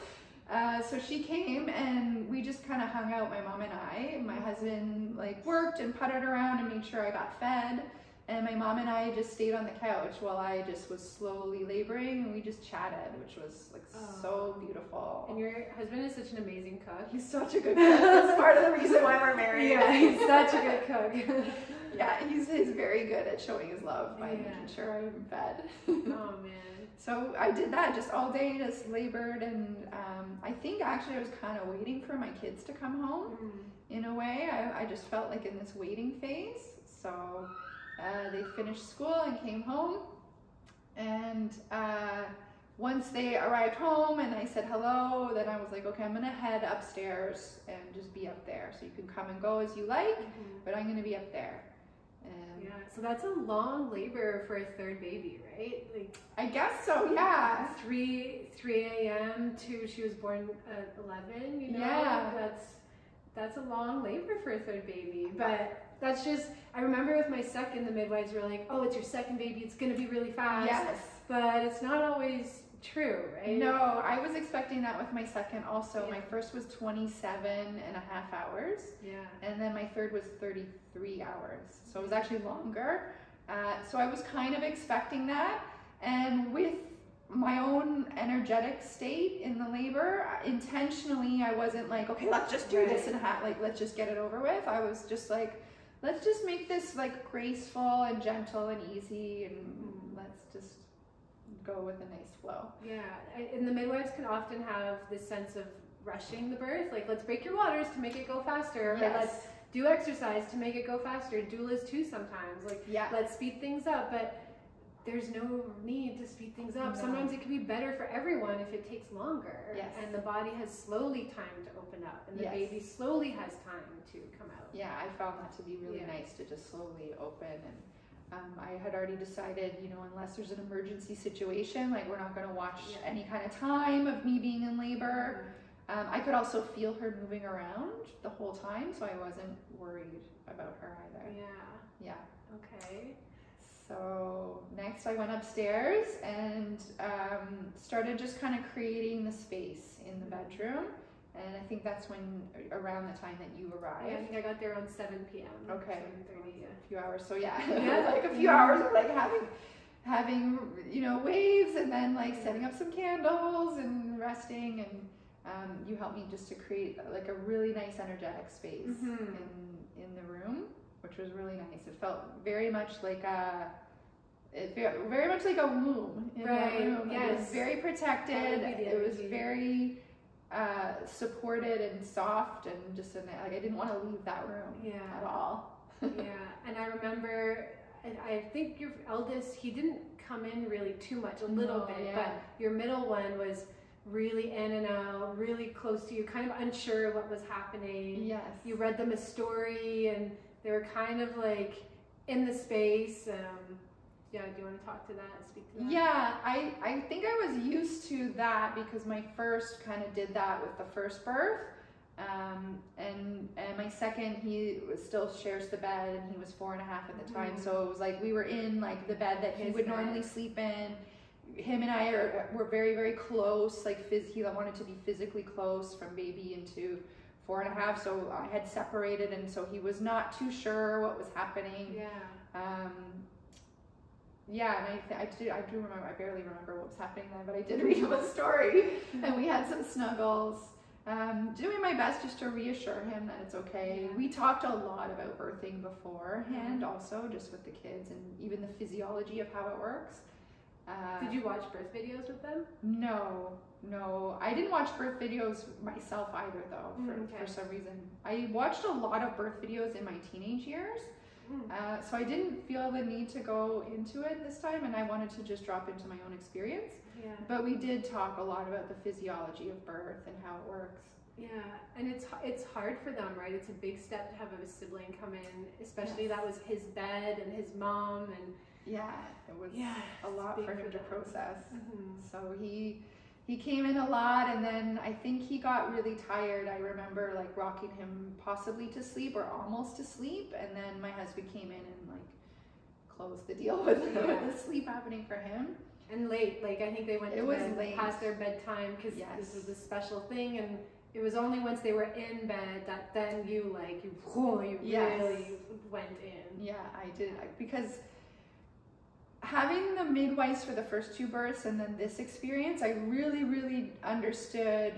So she came, and we just kind of hung out, my mom and I. My husband like worked and puttered around and made sure I got fed. And my mom and I just stayed on the couch while I just was slowly laboring, and we just chatted, which was like so beautiful. And your husband is such an amazing cook. He's such a good cook. That's part of the reason why we're married. Yeah, he's such a good cook. Yeah, he's very good at showing his love by making sure I'm fed. Oh man. So I did that just all day, just labored, and I think actually I was kind of waiting for my kids to come home. In a way, I just felt like in this waiting phase. So they finished school and came home, and once they arrived home and I said hello, then I was like, okay, I'm gonna head upstairs and just be up there. So you can come and go as you like, but I'm gonna be up there. Yeah, so that's a long labor for a third baby, right? Like, I guess so, yeah. 3 a.m. to she was born at 11, Yeah. That's a long labor for a third baby, but that's just, I remember with my second, the midwives were like, oh, it's your second baby, it's gonna be really fast. Yes. But it's not always true, right? No, I was expecting that with my second also. Yeah. My first was 27.5 hours. Yeah. And then my third was 33 hours. So it was actually longer. So I was kind of expecting that. And with my own energetic state in the labor, intentionally, I wasn't like, okay, let's just do this and let's just get it over with. I was just like, let's just make this like graceful and gentle and easy, and let's just go with a nice flow. Yeah, and the midwives can often have this sense of rushing the birth, like let's break your waters to make it go faster, or let's do exercise to make it go faster. Doulas too sometimes, like let's speed things up, but there's no need to speed things up. No. Sometimes it can be better for everyone if it takes longer. Yes. And the body has slowly time to open up, and the Yes. baby slowly has time to come out. Yeah, I found that to be really nice to just slowly open. And I had already decided, you know, unless there's an emergency situation, like we're not going to watch any kind of time of me being in labor. I could also feel her moving around the whole time, so I wasn't worried about her either. Yeah. Yeah. Okay. So next I went upstairs and started just kind of creating the space in the bedroom. And I think that's when, around the time that you arrived. Yeah, I think I got there around 7 p.m. Okay. 7:30, A few hours. So yeah, Yeah. like a few hours of like having, you know, waves, and then like setting up some candles and resting. And you helped me just to create like a really nice energetic space in the room, which was really nice. It felt very much like a womb in that room. Yes. It was very protected. It was very supported and soft, and just like I didn't want to leave that room at all. And I remember, I think your eldest, he didn't come in really too much, a little bit, but your middle one was really in and out, really close to you, kind of unsure what was happening. Yes. You read them a story, and they were kind of like in the space. Yeah, do you want to talk to that, speak to that? Yeah, I think I was used to that because my first kind of did that with the first birth. And my second, he still shares the bed, and he was 4.5 at the time. So it was like we were in like the bed that he would normally sleep in. Him and I were very, very close. Like he wanted to be physically close from baby into 4.5. So I had separated, and so he was not too sure what was happening. Yeah, and I do remember, I barely remember what was happening then, but I did read him a story, and we had some snuggles. Doing my best just to reassure him that it's okay. We talked a lot about birthing beforehand, also just with the kids, and even the physiology of how it works. Did you watch birth videos with them? No, I didn't watch birth videos myself either, though, for some reason. I watched a lot of birth videos in my teenage years. So I didn't feel the need to go into it this time, and I wanted to just drop into my own experience. But we did talk a lot about the physiology of birth and how it works. And it's hard for them, right? It's a big step to have a sibling come in, especially that was his bed and his mom, and it was a lot for him to process. So he came in a lot, and then I think he got really tired. I remember like rocking him possibly to sleep or almost to sleep, and then my husband came in and like closed the deal with the sleep happening for him. And late, like I think they went to bed past their bedtime because this was a special thing, and it was only once they were in bed that then you really went in. Yeah, I did, because having the midwives for the first 2 births and then this experience, I really, really understood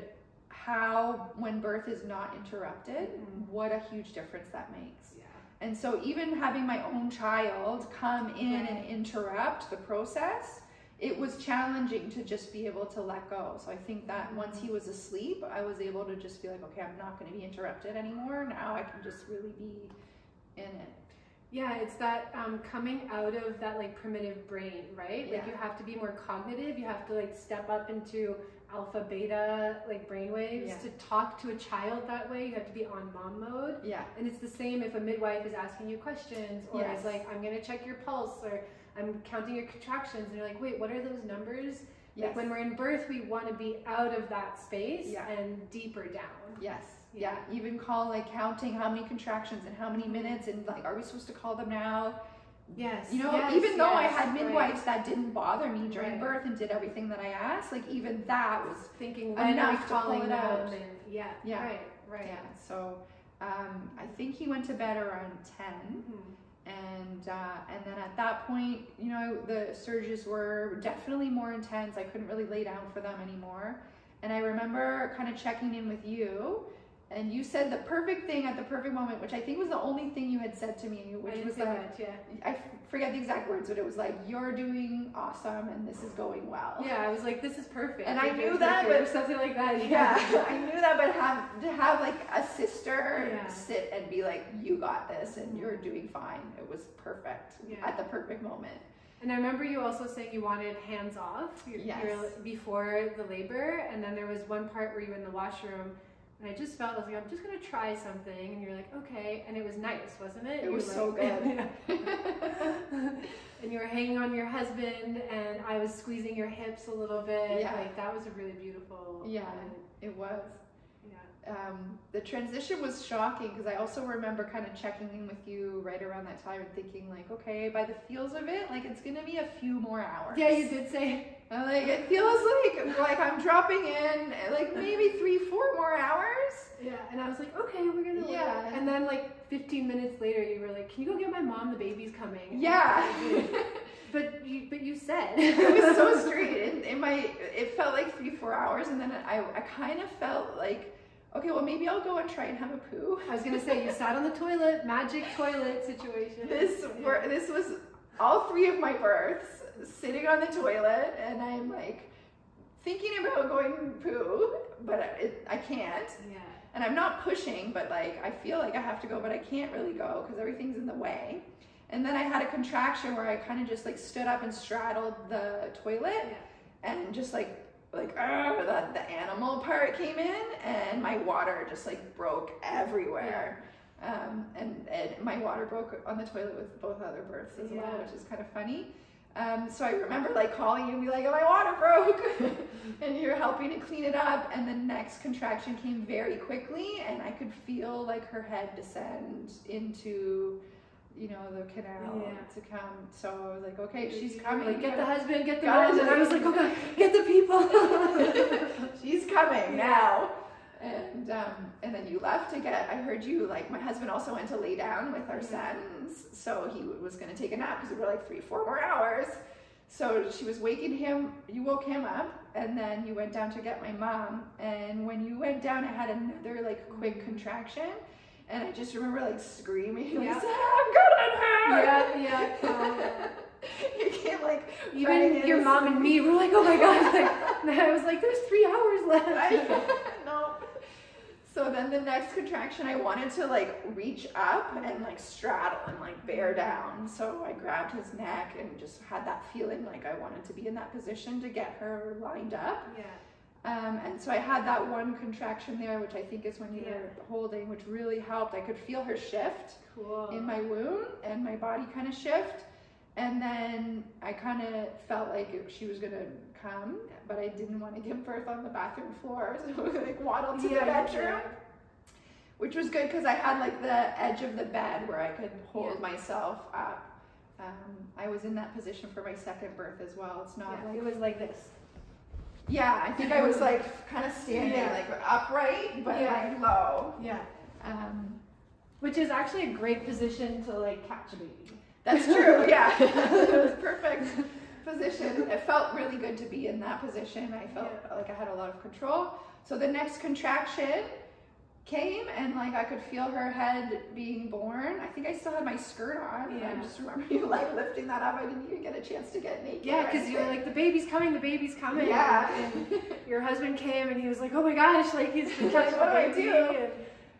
how, when birth is not interrupted, what a huge difference that makes. And so even having my own child come in and interrupt the process, it was challenging to just be able to let go. So I think that once he was asleep, I was able to just be like, okay, I'm not going to be interrupted anymore. Now I can just really be in it. Yeah, it's that coming out of that like primitive brain, right? Like you have to be more cognitive. You have to like step up into alpha, beta, like brainwaves to talk to a child that way. You have to be on mom mode. And it's the same if a midwife is asking you questions, or is like, I'm going to check your pulse, or I'm counting your contractions, and you're like, wait, what are those numbers? Like when we're in birth, we want to be out of that space and deeper down. Even counting how many contractions and how many minutes, and like, are we supposed to call them now? You know, even though I had midwives that didn't bother me during birth and did everything that I asked, like even that was thinking enough to pull it out. So I think he went to bed around 10. And then at that point, you know, the surges were definitely more intense. I couldn't really lay down for them anymore. And I remember kind of checking in with you, and you said the perfect thing at the perfect moment, which I think was the only thing you had said to me, which was like, I forget the exact words, but it was like, you're doing awesome and this is going well. I was like, this is perfect. And I knew that, but something like that. I knew that, but to have like a sister sit and be like, you got this and you're doing fine. It was perfect at the perfect moment. And I remember you also saying you wanted hands off before the labor, and then there was one part where you were in the washroom, and I just felt like, I'm just gonna try something, and you're like, okay, and it was nice, wasn't it? It was so good. And you were hanging on your husband, and I was squeezing your hips a little bit. Yeah. Like that was a really beautiful. Yeah, it was. Yeah. The transition was shocking because I also remember kind of checking in with you right around that time and thinking like, okay, by the feels of it, like it's gonna be a few more hours. Yeah, you did say. Like it feels like I'm dropping in like maybe 3-4 more hours. Yeah, and I was like, okay, we're gonna. Yeah. And then like 15 minutes later, you were like, can you go get my mom? The baby's coming. Yeah. But you said. It was so straight. It felt like 3-4 hours, and then I kind of felt like, okay, well maybe I'll go and try and have a poo. I was gonna say, you sat on the toilet, magic toilet situation. This was all 3 of my births, sitting on the toilet, and I'm like thinking about going poo, but I can't. Yeah. And I'm not pushing, but like I feel like I have to go, but I can't really go because everything's in the way. And then I had a contraction where I kind of just like stood up and straddled the toilet, and just the animal part came in, and my water just like broke everywhere. And my water broke on the toilet with both other births as well, which is kind of funny. So I remember like calling you and be like, oh, my water broke. And you're helping to clean it up, and the next contraction came very quickly, and I could feel like her head descend into, you know, the canal to come. So I was like, okay, she's coming. Like, get the husband, get the mom. And I was like, okay, get the people. She's coming now. And then you left to get, I heard you, like, my husband also went to lay down with our sons, so he was going to take a nap because we were like 3-4 more hours. So she was waking him, you woke him up, and then you went down to get my mom. And when you went down, I had another like quick contraction, and I just remember like screaming, like, I'm gonna have. You came like, even your mom and me were like, oh my god. Like, I was like, there's 3 hours left. No. So then the next contraction, I wanted to like reach up and like straddle and like bear down. So I grabbed his neck and just had that feeling like I wanted to be in that position to get her lined up. And so I had that one contraction there, which I think is when you were holding, which really helped. I could feel her shift in my womb, and my body kind of shift. And then I kind of felt like she was going to come, but I didn't want to give birth on the bathroom floor, so I like waddled to the bedroom, which was good because I had like the edge of the bed where I could hold myself up. I was in that position for my second birth as well. It's not like... It was like this. Yeah, I think I was like kind of standing like upright, but like low. Which is actually a great position to like catch a baby. That's true, yeah. It was perfect position. It felt really good to be in that position. I felt like I had a lot of control. So the next contraction came, and like I could feel her head being born. I think I still had my skirt on. I just remember you like lifting that up. I didn't even get a chance to get naked. Yeah, because you were like, the baby's coming, the baby's coming. Yeah. And your husband came, and he was like, oh my gosh, like he's like, what do I do? And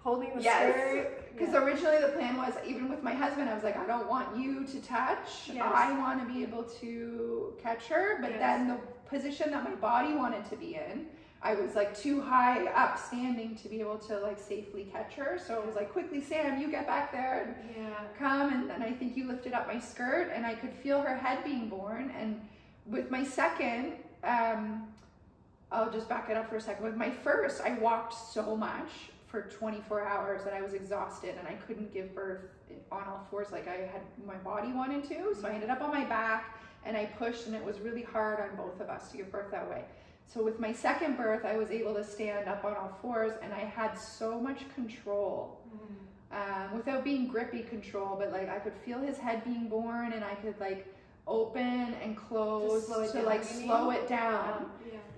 holding the skirt. Because originally the plan was, even with my husband, I was like, I don't want you to touch. I want to be able to catch her. But then the position that my body wanted to be in, I was like too high up standing to be able to like safely catch her. So it was like, quickly, Sam, you get back there and come. And then I think you lifted up my skirt, and I could feel her head being born. And with my second, I'll just back it up for a second. With my first, I walked so much for 24 hours that I was exhausted, and I couldn't give birth on all fours like I had my body wanted to. So I ended up on my back, and I pushed, and it was really hard on both of us to give birth that way. So with my second birth, I was able to stand up on all fours, and I had so much control, without being grippy control, but like I could feel his head being born, and I could like open and close to slow it down.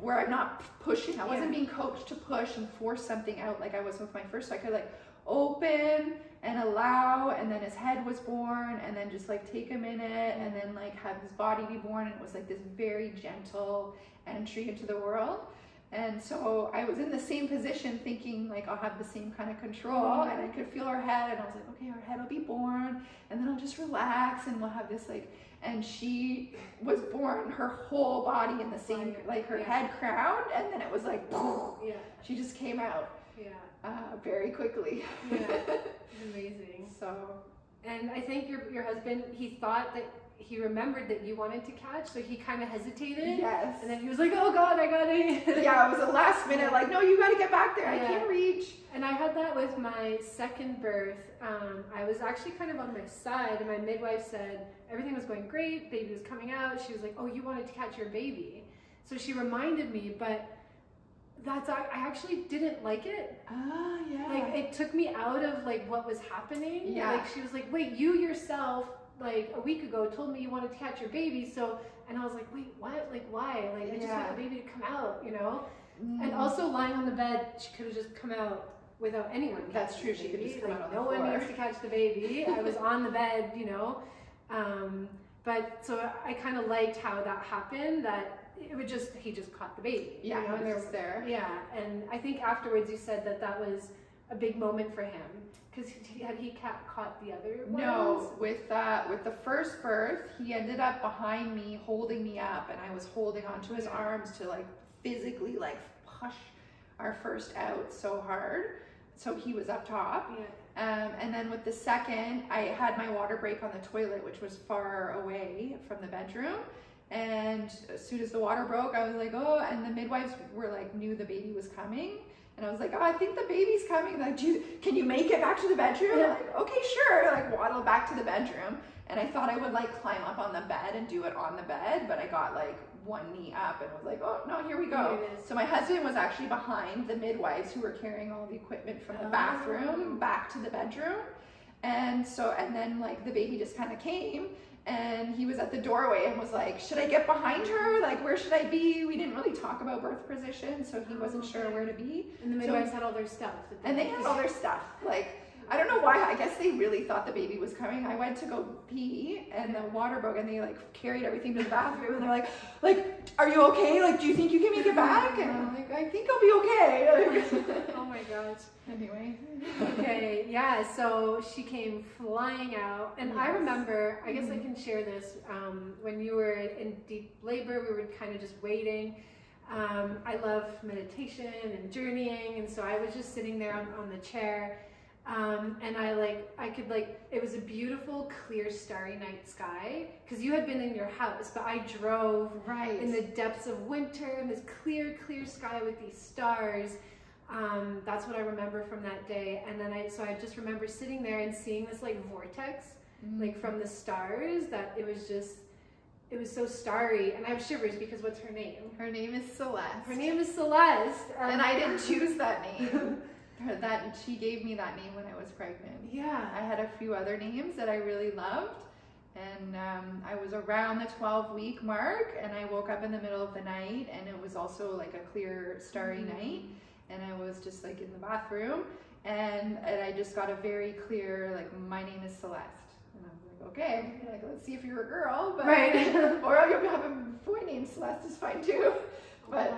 Where I'm not pushing. I wasn't being coached to push and force something out like I was with my first. So I could like open and allow, and then his head was born, and then just like take a minute, and then like have his body be born. And it was like this very gentle entry into the world. And so I was in the same position thinking like I'll have the same kind of control, and I could feel her head, and I was like, okay, her head will be born, and then I'll just relax, and we'll have this like, and she was born, her whole body in the same, like her head crowned, and then it was like, yeah, she just came out, very quickly. Yeah, amazing. So, and I think your husband, he thought that he remembered that you wanted to catch, so he kind of hesitated. Yes. And then he was like, oh God, I got it. Yeah, it was a last minute, like, no, you got to get back there. I can't reach. And I had that with my second birth. I was actually kind of on my side, and my midwife said everything was going great, baby was coming out. She was like, oh, you wanted to catch your baby. So she reminded me, but I actually didn't like it. Ah, yeah. Like, it took me out of like what was happening. Yeah. Like, she was like, wait, you yourself, like a week ago, told me you wanted to catch your baby. So, and I was like, wait, what? Like, why? Like, I just want the baby to come out, you know? And also lying on the bed, she could have just come out without anyone. That's true. She could just come out on the floor. No one needs to catch the baby. I was on the bed, you know. But so I kind of liked how that happened. That it would he just caught the baby. Yeah, you know, he was there. Yeah, and I think afterwards you said that was a big moment for him, because had he caught the other ones? No, with the first birth, he ended up behind me, holding me up, and I was holding onto his arms to like physically like push our first out so hard. So he was up top. Yeah. And then with the second, I had my water break on the toilet, which was far away from the bedroom. And as soon as the water broke, I was like, oh, and the midwives were like, knew the baby was coming. And I was like, oh, I think the baby's coming. Like, can you make it back to the bedroom? Yeah. Like, okay, sure. Like, waddle back to the bedroom. And I thought I would like climb up on the bed and do it on the bed, but I got like one knee up and was like, oh no, here we go. So my husband was actually behind the midwives who were carrying all the equipment from the bathroom back to the bedroom. And then like the baby just kind of came, and he was at the doorway and was like, should I get behind her? Like, where should I be? We didn't really talk about birth position, so he wasn't sure where to be. And the midwives had all their stuff. And they had all their stuff. Like, I don't know why. I guess they really thought the baby was coming. I went to go pee, and the water broke, and they like carried everything to the bathroom, and they're like, are you okay? Like, do you think you can make it back? And I'm like, I think I'll be okay. Oh my gosh. Anyway. Okay, yeah, so she came flying out, and I remember, I guess I can share this, when you were in deep labor, we were kind of just waiting. I love meditation and journeying, and so I was just sitting there on the chair, and it was a beautiful, clear, starry night sky, because you had been in your house, but I drove in the depths of winter, in this clear, clear sky with these stars. That's what I remember from that day. And then I just remember sitting there and seeing this like vortex, like from the stars, that it was so starry. And I have shivers because what's her name? Her name is Celeste. Her name is Celeste. And I didn't choose that name. She gave me that name when I was pregnant. Yeah. I had a few other names that I really loved. And I was around the 12-week mark, and I woke up in the middle of the night, and it was also like a clear, starry night. And I was just like in the bathroom, and I just got a very clear, like, my name is Celeste. And I was like, okay, like, let's see if you're a girl, but or you'll have a boy named Celeste is fine too. But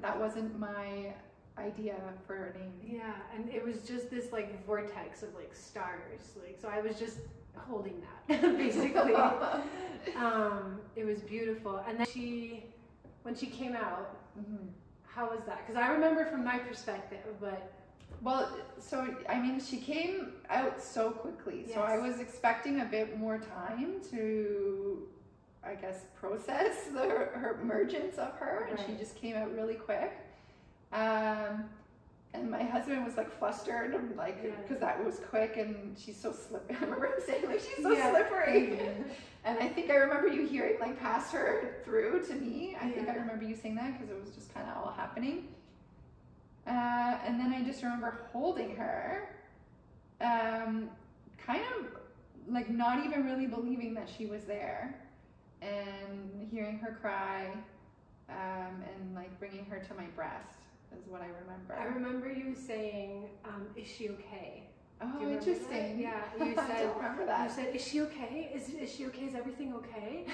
that wasn't my idea for a name. Yeah, and it was just this like vortex of like stars, like, so I was just holding that basically. It was beautiful. And then when she came out, how was that? Because I remember from my perspective, but... Well, so, I mean, she came out so quickly. Yes. So I was expecting a bit more time to, I guess, process her emergence of her. And she just came out really quick. And my husband was like flustered, and like, because that was quick, and she's so slippery. I remember him saying, like, she's so slippery. And I think I remember you hearing, like, pass her through to me. I think I remember you saying that, because it was just kind of all happening. And then I just remember holding her, kind of like not even really believing that she was there, and hearing her cry, and like bringing her to my breast is what I remember. I remember you saying, is she okay? Oh, interesting. Yeah, you said, I don't remember that. You said, is she okay? Is she okay? Is everything okay?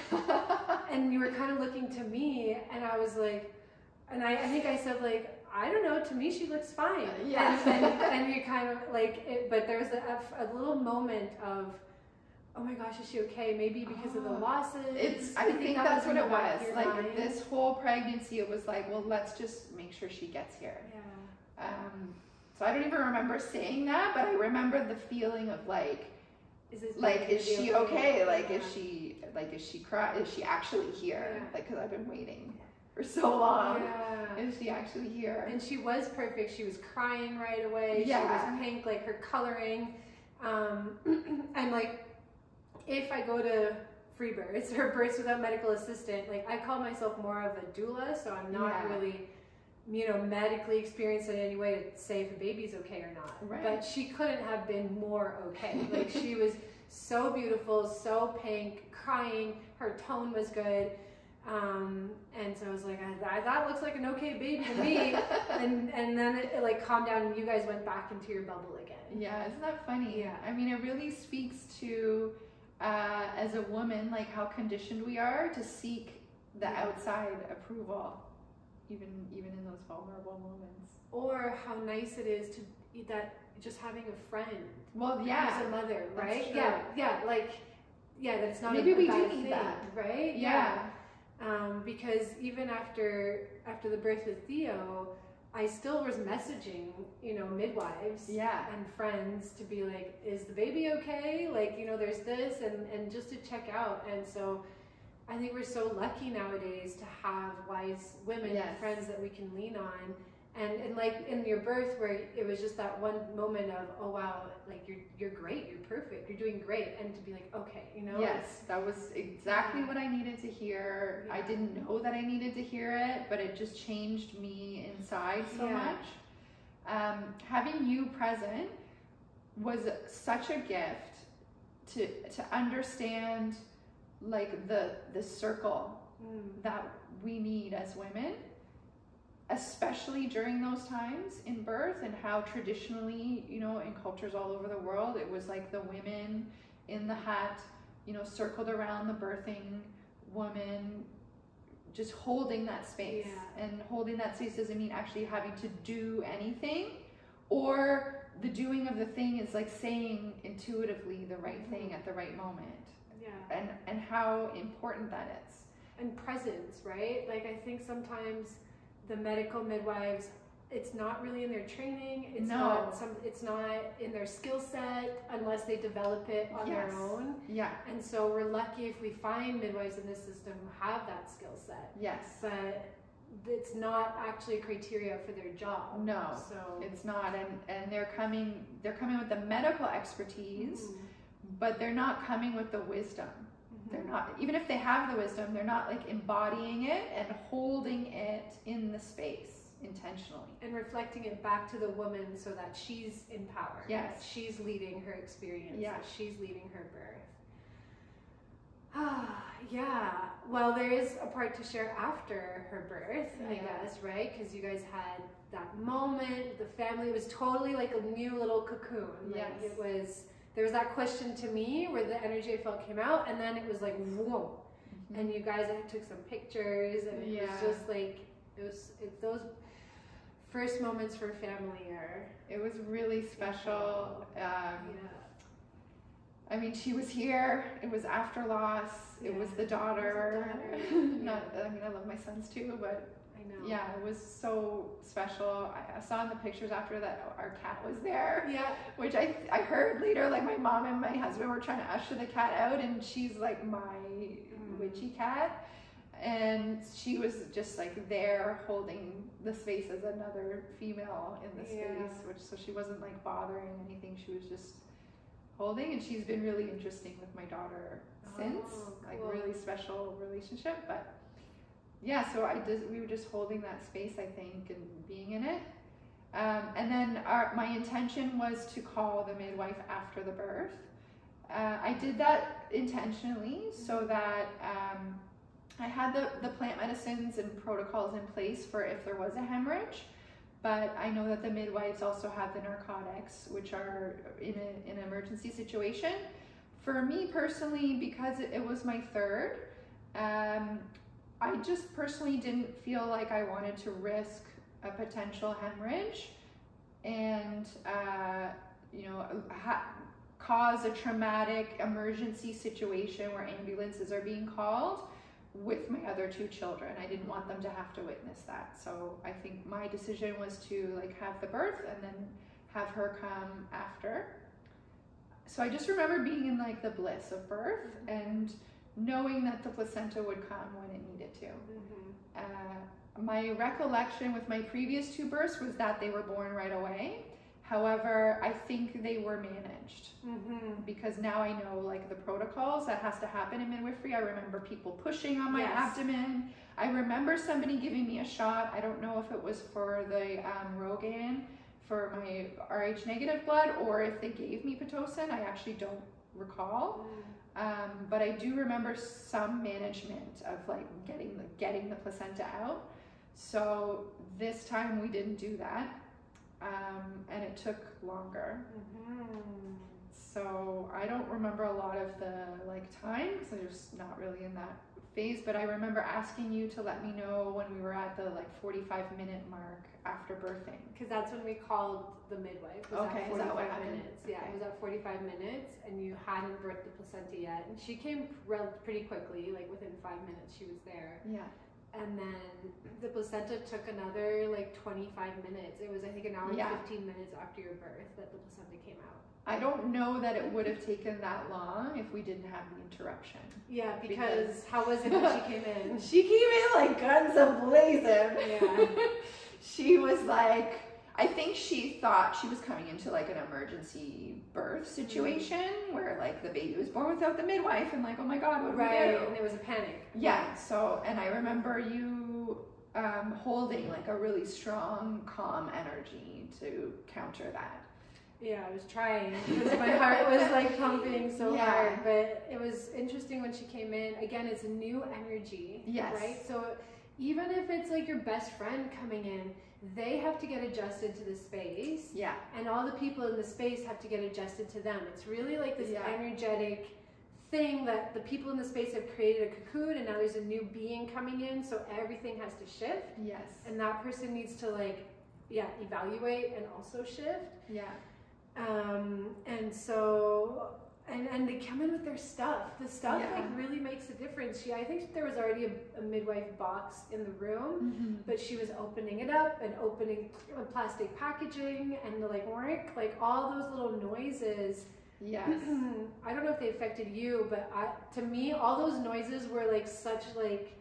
And you were kind of looking to me, and I was like, and I think I said, like, I don't know, to me she looks fine. And you kind of like, but there was a little moment of, oh my gosh, is she okay? Maybe because of the losses. I think that's what it was. Like mind. this whole pregnancy, it was like, well, let's just make sure she gets here. Yeah. So I don't even remember saying that, but I remember the feeling of like, is she okay? Like, is she crying? Is she actually here? Yeah. Like, because I've been waiting for so long. Yeah. Is she actually here? And she was perfect. She was crying right away. Yeah. She was pink, like her coloring. And like, if I go to Freebirths or births without medical assistant, like I call myself more of a doula, so I'm not really, medically experienced in any way to say if a baby's okay or not. Right. But she couldn't have been more okay. Like she was so beautiful, so pink, crying. Her tone was good. And so I was like, that looks like an okay baby to me. and then it like calmed down and you guys went back into your bubble again. Yeah, isn't that funny? Yeah. I mean, it really speaks to, as a woman, like how conditioned we are to seek the outside approval, even in those vulnerable moments. Or how nice it is to that just having a friend. Well, yeah. Who's a mother, right? That's true. Yeah, that it's not maybe a we bad do need thing, that, right? Yeah. Because even after the birth with Theo, I still was messaging, midwives and friends to be like, is the baby okay? Like, there's this and just to check out. And so I think we're so lucky nowadays to have wise women and friends that we can lean on. And like in your birth where it was just that one moment of, oh wow, like you're great, you're perfect, you're doing great, and to be like, okay, Yes, that was exactly what I needed to hear. Yeah. I didn't know that I needed to hear it, but it just changed me inside so much. Having you present was such a gift to understand like the circle that we need as women, especially during those times in birth, and how traditionally, in cultures all over the world, it was like the women in the hut, circled around the birthing woman, just holding that space. Yeah. And holding that space doesn't mean actually having to do anything, or the doing of the thing is like saying intuitively the right thing at the right moment. Yeah. And how important that is. And presence, right? Like I think sometimes the medical midwives, it's not really in their training. It's not in their skill set unless they develop it on their own. Yeah. And so we're lucky if we find midwives in this system who have that skill set. Yes. But it's not actually a criteria for their job. No. So it's not, and they're coming with the medical expertise, but they're not coming with the wisdom. They're not, even if they have the wisdom, they're not like embodying it and holding it in the space intentionally. And reflecting it back to the woman so that she's empowered. Yes. That she's leading her experience. Yeah. That she's leading her birth. Yeah. Well, there is a part to share after her birth, I guess, right? Because you guys had that moment, the family, it was totally like a new little cocoon. Like it was... There was that question to me where the energy I felt came out, and then it was like, whoa. And you guys took some pictures, and it was just like, those first moments for family it was really special. I mean, she was here, it was after loss, it was the daughter. I mean, I love my sons too, but yeah, it was so special. I saw in the pictures after that our cat was there. Yeah. Which I heard later, like my mom and my husband were trying to usher the cat out, and she's like my witchy cat. And she was just like there holding the space as another female in the space, so she wasn't like bothering anything. She was just holding, and she's been really interesting with my daughter since. Cool. Like really special relationship, but yeah, so we were just holding that space, I think, and being in it. And then my intention was to call the midwife after the birth. I did that intentionally so that I had the plant medicines and protocols in place for if there was a hemorrhage, but I know that the midwives also have the narcotics, which are in an emergency situation. For me personally, because it was my third, I just personally didn't feel like I wanted to risk a potential hemorrhage, and cause a traumatic emergency situation where ambulances are being called with my other 2 children. I didn't want them to have to witness that. So I think my decision was to like have the birth and then have her come after. So I just remember being in like the bliss of birth and knowing that the placenta would come when it needed to. My recollection with my previous 2 births was that they were born right away. However, I think they were managed because now I know like the protocols that has to happen in midwifery. I remember people pushing on my abdomen. I remember somebody giving me a shot. I don't know if it was for the Rogaine for my Rh negative blood or if they gave me Pitocin. I actually don't recall. But I do remember some management of like getting the placenta out. So this time we didn't do that. And it took longer. So I don't remember a lot of the like time because I was not really in that phase, but I remember asking you to let me know when we were at the like 45-minute mark after birthing. Because that's when we called the midwife. It was at 45 minutes. Yeah, it was at 45 minutes and you hadn't birthed the placenta yet. And she came pretty quickly, like within 5 minutes she was there. Yeah. And then the placenta took another like 25 minutes. It was, I think, an hour and 15 minutes after your birth that the placenta came out. I don't know that it would have taken that long if we didn't have the interruption. Yeah, because how was it when she came in? She came in like guns a-blazing. Yeah. She was like, I think she thought she was coming into like an emergency birth situation where like the baby was born without the midwife and like, oh my God, what do we do? And there was a panic. Yeah, so, and I remember you holding like a really strong, calm energy to counter that. Yeah, I was trying because my heart was like pumping so hard, but it was interesting when she came in. Again, it's a new energy, right? So even if it's like your best friend coming in, they have to get adjusted to the space. Yeah. And all the people in the space have to get adjusted to them. It's really like this energetic thing that the people in the space have created a cocoon and now there's a new being coming in, so everything has to shift. Yes. And that person needs to like, evaluate and also shift. Yeah. And so, and they come in with their stuff. The stuff like really makes a difference. I think there was already a midwife box in the room, but she was opening it up and opening plastic packaging and like all those little noises. Yes. I don't know if they affected you, but to me, all those noises were like such like,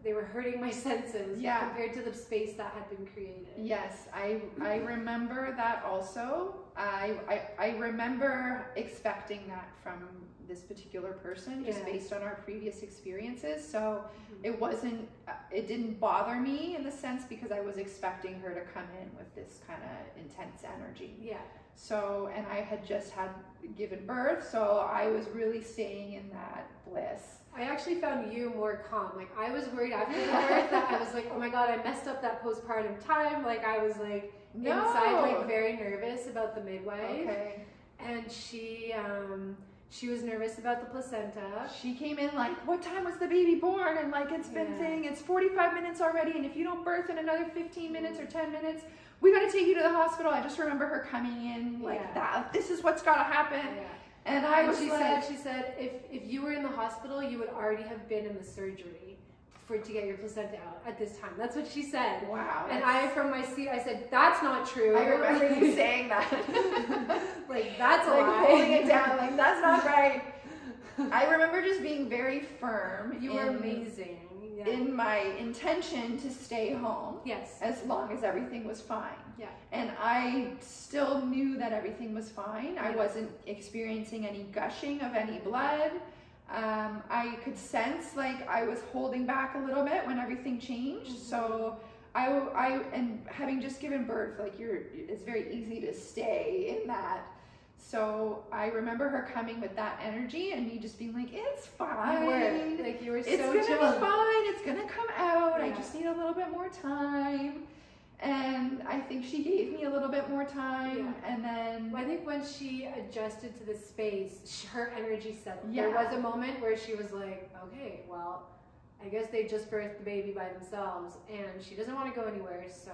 they were hurting my senses compared to the space that had been created. Yes, I remember that also. I remember expecting that from this particular person just based on our previous experiences. So it didn't bother me in the sense because I was expecting her to come in with this kind of intense energy. Yeah. So, and I had just given birth, so I was really staying in that bliss. I actually found you more calm. Like I was worried after the birth that I was like, oh my God, I messed up that postpartum time. Like I was like inside like very nervous about the midwife. Okay. And she was nervous about the placenta. She came in like, what time was the baby born? And like, it's been saying it's 45 minutes already. And if you don't birth in another 15 minutes or 10 minutes, we got to take you to the hospital. I just remember her coming in like that. This is what's got to happen. Yeah. And she said, if you were in the hospital, you would already have been in the surgery to get your placenta out at this time. That's what she said. Wow. And I, from my seat, I said, that's not true. I remember you saying that. Like, that's a lie. Holding it down, like, that's not right. I remember just being very firm. You were amazing. In my intention to stay home. Yes. As long as everything was fine. Yeah. And I still knew that everything was fine. I wasn't experiencing any gushing of any blood. I could sense like I was holding back a little bit when everything changed. So and having just given birth, like it's very easy to stay in that. So I remember her coming with that energy and me just being like, it's fine. You were so chill. It's gonna be fine. It's gonna come out. I just need a little bit more time. And I think she gave me a little bit more time. And then I think when she adjusted to the space, her energy settled. There was a moment where she was like, okay, well, I guess they just birthed the baby by themselves and she doesn't want to go anywhere, so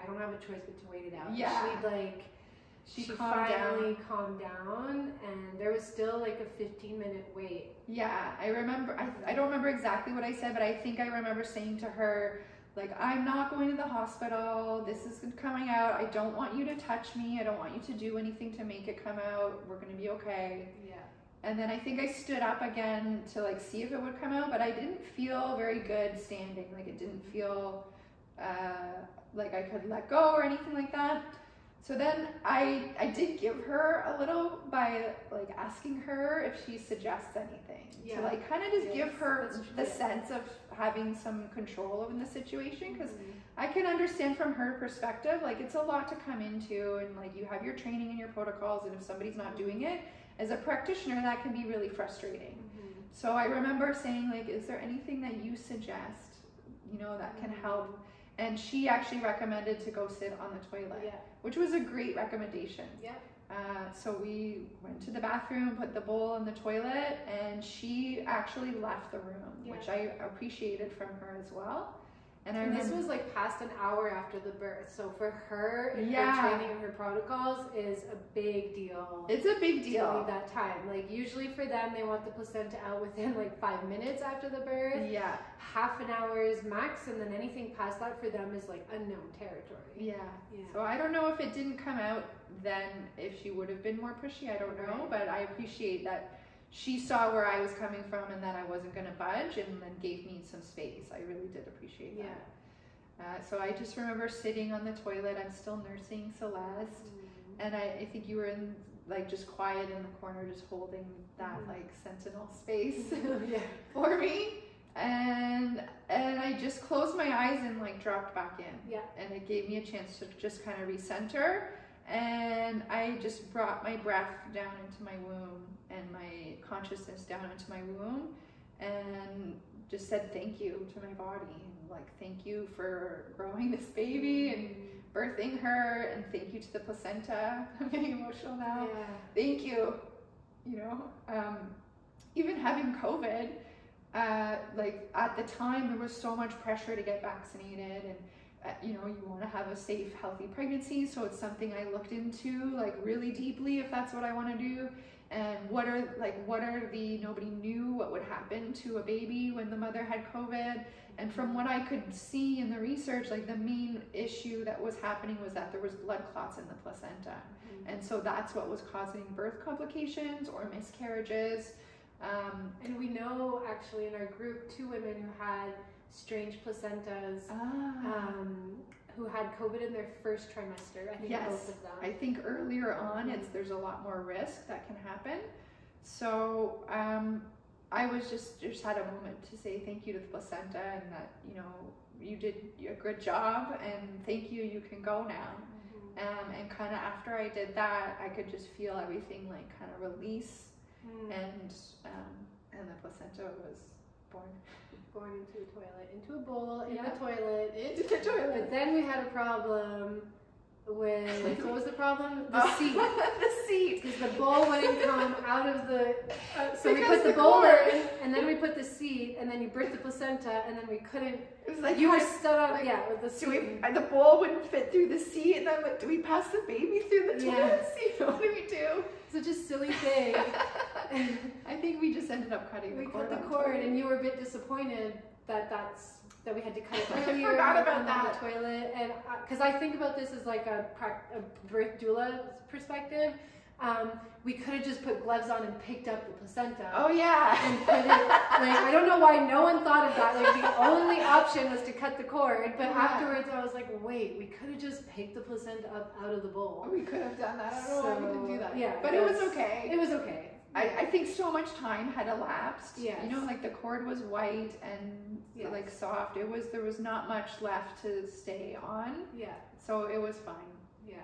I don't have a choice but to wait it out. Yeah. she finally calmed down, and there was still like a 15-minute wait. Yeah, I remember, I don't remember exactly what I said, but I think I remember saying to her, like, I'm not going to the hospital, this is coming out, I don't want you to touch me, I don't want you to do anything to make it come out, we're gonna be okay. Yeah. And then I think I stood up again to like see if it would come out, but I didn't feel very good standing, like it didn't feel like I could let go or anything like that. So then I did give her a little by like asking her if she suggests anything, to like kind of just give her the sense of having some control over the situation, because I can understand from her perspective, like it's a lot to come into, and like you have your training and your protocols, and if somebody's not doing it, as a practitioner, that can be really frustrating. So I remember saying, like, is there anything that you suggest, you know, that can help? And she actually recommended to go sit on the toilet, which was a great recommendation. So we went to the bathroom, put the bowl in the toilet, and she actually left the room, which I appreciated from her as well. And this was like past an hour after the birth, so for her, and her training and her protocols is a big deal. It's a big deal. To leave that time. Like usually for them, they want the placenta out within like 5 minutes after the birth. Yeah. Half an hour is max, and then anything past that for them is like unknown territory. Yeah. So I don't know if it didn't come out then, if she would have been more pushy, I don't know, but I appreciate that she saw where I was coming from and that I wasn't going to budge, and then gave me some space. I really did appreciate that. So I just remember sitting on the toilet. I'm still nursing Celeste, and I think you were in like just quiet in the corner, just holding that like sentinel space for me. And I just closed my eyes and like dropped back in. And it gave me a chance to just kind of recenter. And I just brought my breath down into my womb and my consciousness down into my womb, and just said thank you to my body. Like, thank you for growing this baby and birthing her, and thank you to the placenta. I'm getting emotional now. Thank you. You know, even having COVID, like at the time there was so much pressure to get vaccinated, and you know, you want to have a safe, healthy pregnancy, so it's something I looked into like really deeply, if that's what I want to do. And nobody knew what would happen to a baby when the mother had COVID. And from what I could see in the research, like the main issue that was happening was that there was blood clots in the placenta. And so that's what was causing birth complications or miscarriages. And we know actually in our group 2 women who had strange placentas, who had COVID in their first trimester. I think both of them. I think earlier on, there's a lot more risk that can happen. So I was just had a moment to say thank you to the placenta, and that, you know, you did a good job, and thank you, you can go now. And kind of after I did that, I could just feel everything like kind of release, and the placenta was born into a toilet, into a bowl, in the toilet, into the toilet. But then we had a problem with, what was the problem? The seat. The seat. Because the bowl wouldn't come out of the, so we put the bowl in, and then we put the seat, and then you birthed the placenta, and then we couldn't, it was like you were stood up, with the seat. The bowl wouldn't fit through the seat, and I'm like, do we pass the baby through the toilet seat? What do we do? Such a silly thing. I think we just ended up cutting the cord. We cut the cord, and you were a bit disappointed that we had to cut it earlier. I forgot about that. The toilet, and because I think about this as like a birth doula perspective. We could have just put gloves on and picked up the placenta. Oh yeah. And put it, like, I don't know why no one thought of that. Like, the only option was to cut the cord, but afterwards I was like, wait, we could have just picked the placenta up out of the bowl. We could have done that. I don't know why we didn't do that. Yeah, but it was okay. It was okay. I think so much time had elapsed. Yes. You know, like the cord was white and like soft. There was not much left to stay on. Yeah. So it was fine. Yeah.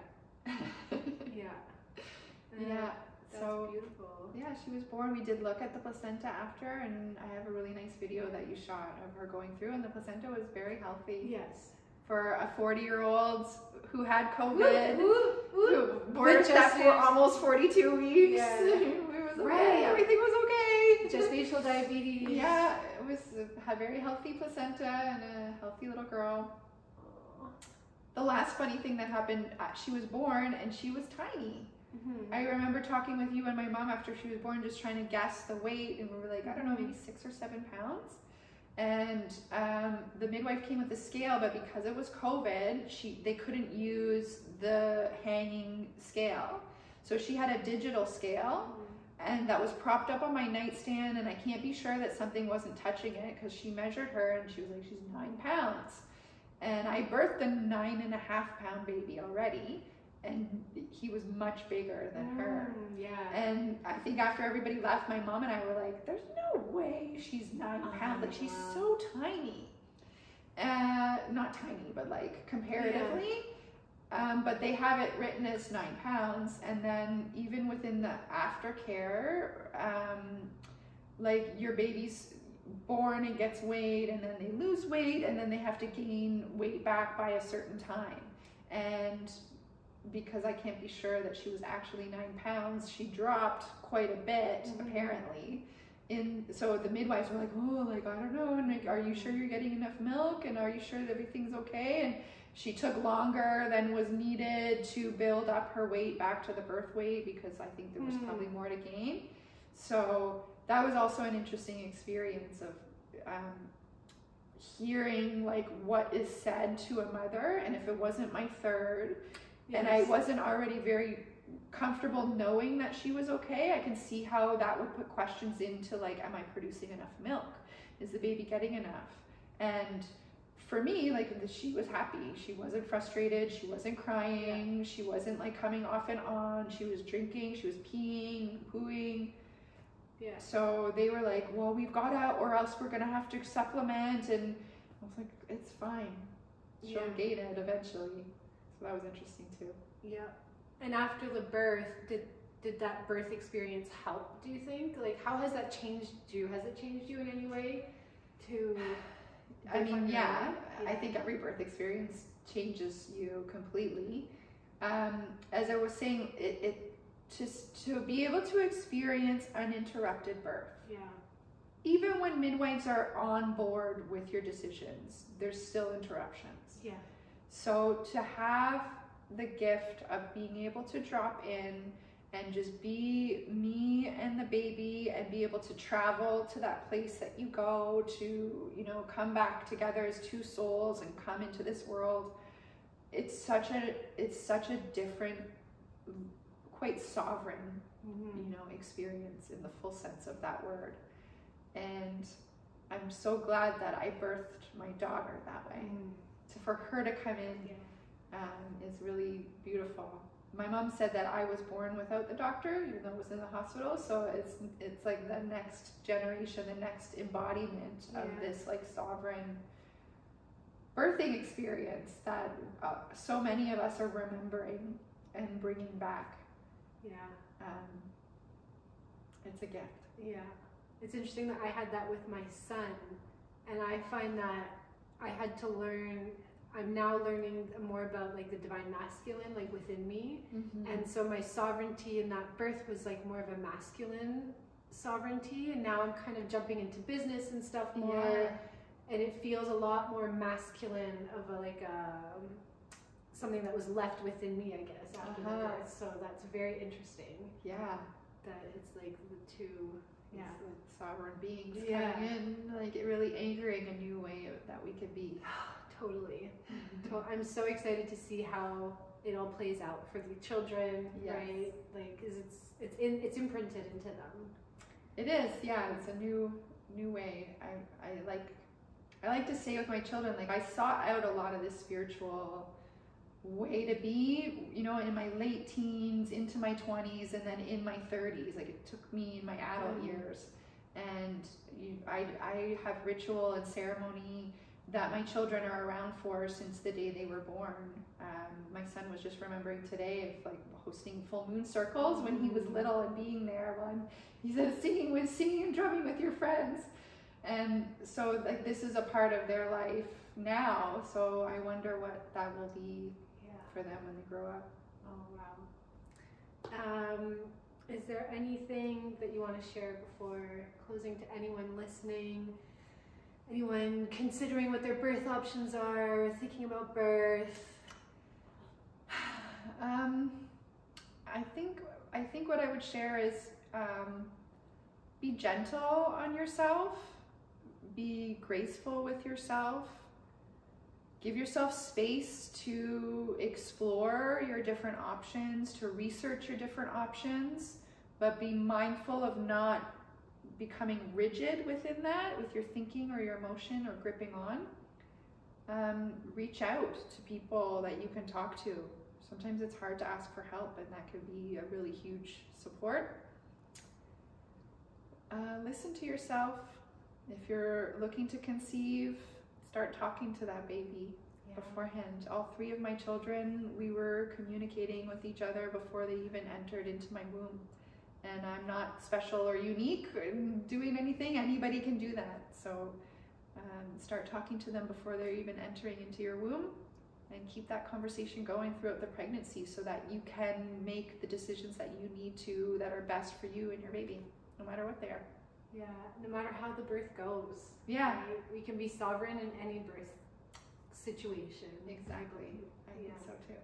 That's so beautiful. Yeah, she was born. We did look at the placenta after, and I have a really nice video that you shot of her going through, and the placenta was very healthy. Yes. For a 40-year-old who had COVID, who birthed for almost 42 weeks. Yeah. It was okay. Everything was okay. Gestational diabetes. Yeah, it was a very healthy placenta and a healthy little girl. the last funny thing that happened, she was born and she was tiny. I remember talking with you and my mom after she was born, just trying to guess the weight, and we were like, I don't know, maybe 6 or 7 pounds. And the midwife came with the scale, but because it was COVID, they couldn't use the hanging scale. So she had a digital scale, and that was propped up on my nightstand, and I can't be sure that something wasn't touching it, because she measured her and she was like, she's 9 pounds. And I birthed a 9.5-pound baby already, and he was much bigger than her. Yeah. And I think after everybody left, my mom and I were like, there's no way she's 9 pounds. Like, she's so tiny. Not tiny, but like comparatively. Yeah. But they have it written as 9 pounds. And then even within the aftercare, like your baby's born and gets weighed, and then they lose weight, and then they have to gain weight back by a certain time. And because I can't be sure that she was actually 9 pounds, she dropped quite a bit, apparently. So the midwives were like, oh, like, I don't know, and like, are you sure you're getting enough milk, and are you sure that everything's okay? And she took longer than was needed to build up her weight back to the birth weight, because I think there was probably more to gain. So that was also an interesting experience of hearing like what is said to a mother, and if it wasn't my third, and I wasn't already very comfortable knowing that she was okay, I can see how that would put questions into like, am I producing enough milk? Is the baby getting enough? And for me, like, she was happy. She wasn't frustrated. She wasn't crying. She wasn't like coming off and on. She was drinking. She was peeing, pooing. Yeah. So they were like, well, we've got to, or else we're going to have to supplement. And I was like, it's fine. She'll gain it eventually. So that was interesting too. Yeah. And after the birth, did that birth experience help, do you think? Like, how has that changed you? Has it changed you in any way to... I mean, yeah, I think every birth experience changes you completely. As I was saying, to be able to experience uninterrupted birth. Yeah. Even when midwives are on board with your decisions, there's still interruptions. Yeah. So to have the gift of being able to drop in and just be me and the baby, and be able to travel to that place that you go to, you know, come back together as two souls and come into this world. It's such a different, quite sovereign, you know, experience in the full sense of that word. And I'm so glad that I birthed my daughter that way. For her to come in is really beautiful. My mom said that I was born without the doctor, even though I was in the hospital. So it's like the next generation, the next embodiment of this like sovereign birthing experience that so many of us are remembering and bringing back. Yeah. It's a gift. Yeah. It's interesting that I had that with my son, and I find that I had to learn. I'm now learning more about like the divine masculine, like within me. And so my sovereignty in that birth was like more of a masculine sovereignty. And now I'm kind of jumping into business and stuff more. And it feels a lot more masculine of something that was left within me, I guess, after the birth. So that's very interesting. Yeah. That it's like the two, like sovereign beings coming in, like it really anchoring a new way that we could be. Totally. I'm so excited to see how it all plays out for the children, right? Like, 'cause it's imprinted into them. It is, yeah. It's a new way. I like to say with my children, like, I sought out a lot of this spiritual way to be, you know, in my late teens, into my 20s, and then in my 30s. Like, it took me in my adult years, and I have ritual and ceremony that my children are around for since the day they were born. My son was just remembering today of like hosting full moon circles when he was little and being there when he said singing and drumming with your friends. And so like this is a part of their life now. So I wonder what that will be for them when they grow up. Oh wow. Is there anything that you want to share before closing to anyone listening? Anyone considering what their birth options are, thinking about birth? I think what I would share is be gentle on yourself, be graceful with yourself, give yourself space to explore your different options, to research your different options, but be mindful of not becoming rigid within that with your thinking or your emotion or gripping on. Reach out to people that you can talk to. Sometimes it's hard to ask for help, and that could be a really huge support. Listen to yourself. If you're looking to conceive, start talking to that baby beforehand. All 3 of my children, we were communicating with each other before they even entered into my womb. And I'm not special or unique in doing anything. Anybody can do that. So start talking to them before they're even entering into your womb, and keep that conversation going throughout the pregnancy so that you can make the decisions that you need to, that are best for you and your baby, no matter what they are. Yeah, no matter how the birth goes. Yeah. Right? We can be sovereign in any birth situation. Exactly. I think so too.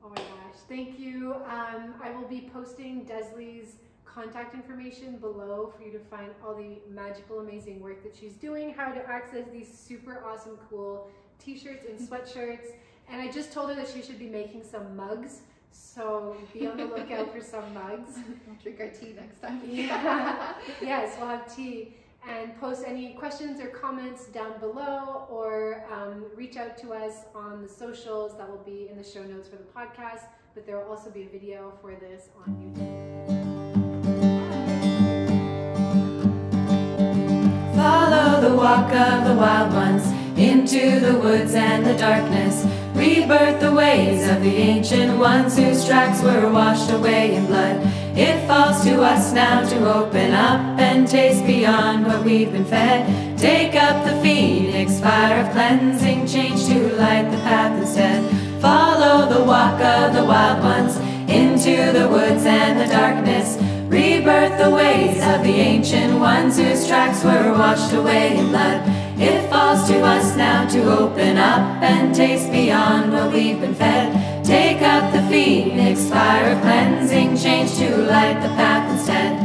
Oh my gosh, thank you. I will be posting Deslee's contact information below for you to find all the magical, amazing work that she's doing, how to access these super awesome, cool t-shirts and sweatshirts. And I just told her that she should be making some mugs, so be on the lookout for some mugs. We'll drink our tea next time. Yeah. Yes, we'll have tea. And post any questions or comments down below, or reach out to us on the socials that will be in the show notes for the podcast, but there will also be a video for this on YouTube. Follow the walk of the wild ones into the woods and the darkness. Rebirth the ways of the ancient ones whose tracks were washed away in blood. It falls to us now to open up and taste beyond what we've been fed. Take up the phoenix fire of cleansing, change to light the path instead. Follow the walk of the wild ones into the woods and the darkness. Rebirth the ways of the ancient ones whose tracks were washed away in blood. It falls to us now to open up and taste beyond what we've been fed. Take up the phoenix fire of cleansing, change to light the path instead.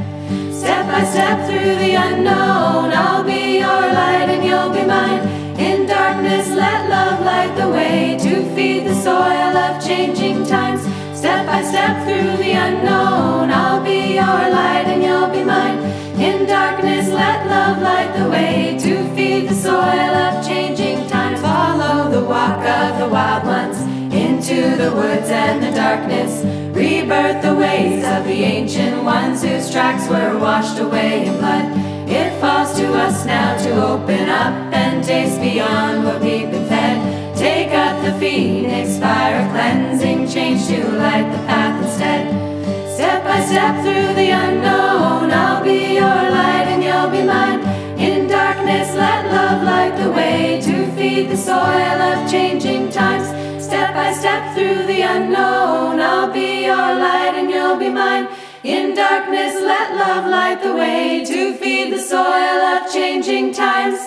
Step by step through the unknown, I'll be your light and you'll be mine. In darkness let love light the way to feed the soil of changing times. Step by step through the unknown, I'll be your light and you'll be mine. In darkness let love light the way to feed the soil of changing times. Follow the walk of the wild ones into the woods and the darkness. Rebirth the ways of the ancient ones whose tracks were washed away in blood. It falls to us now to open up and taste beyond what we've been fed. Take up the phoenix fire of cleansing, change to light the path instead. Step by step through the unknown, I'll be your light and you'll be mine. In darkness let love light the way to feed the soil of changing times. Step by step through the unknown, I'll be your light and you'll be mine. In darkness let love light the way to feed the soil of changing times.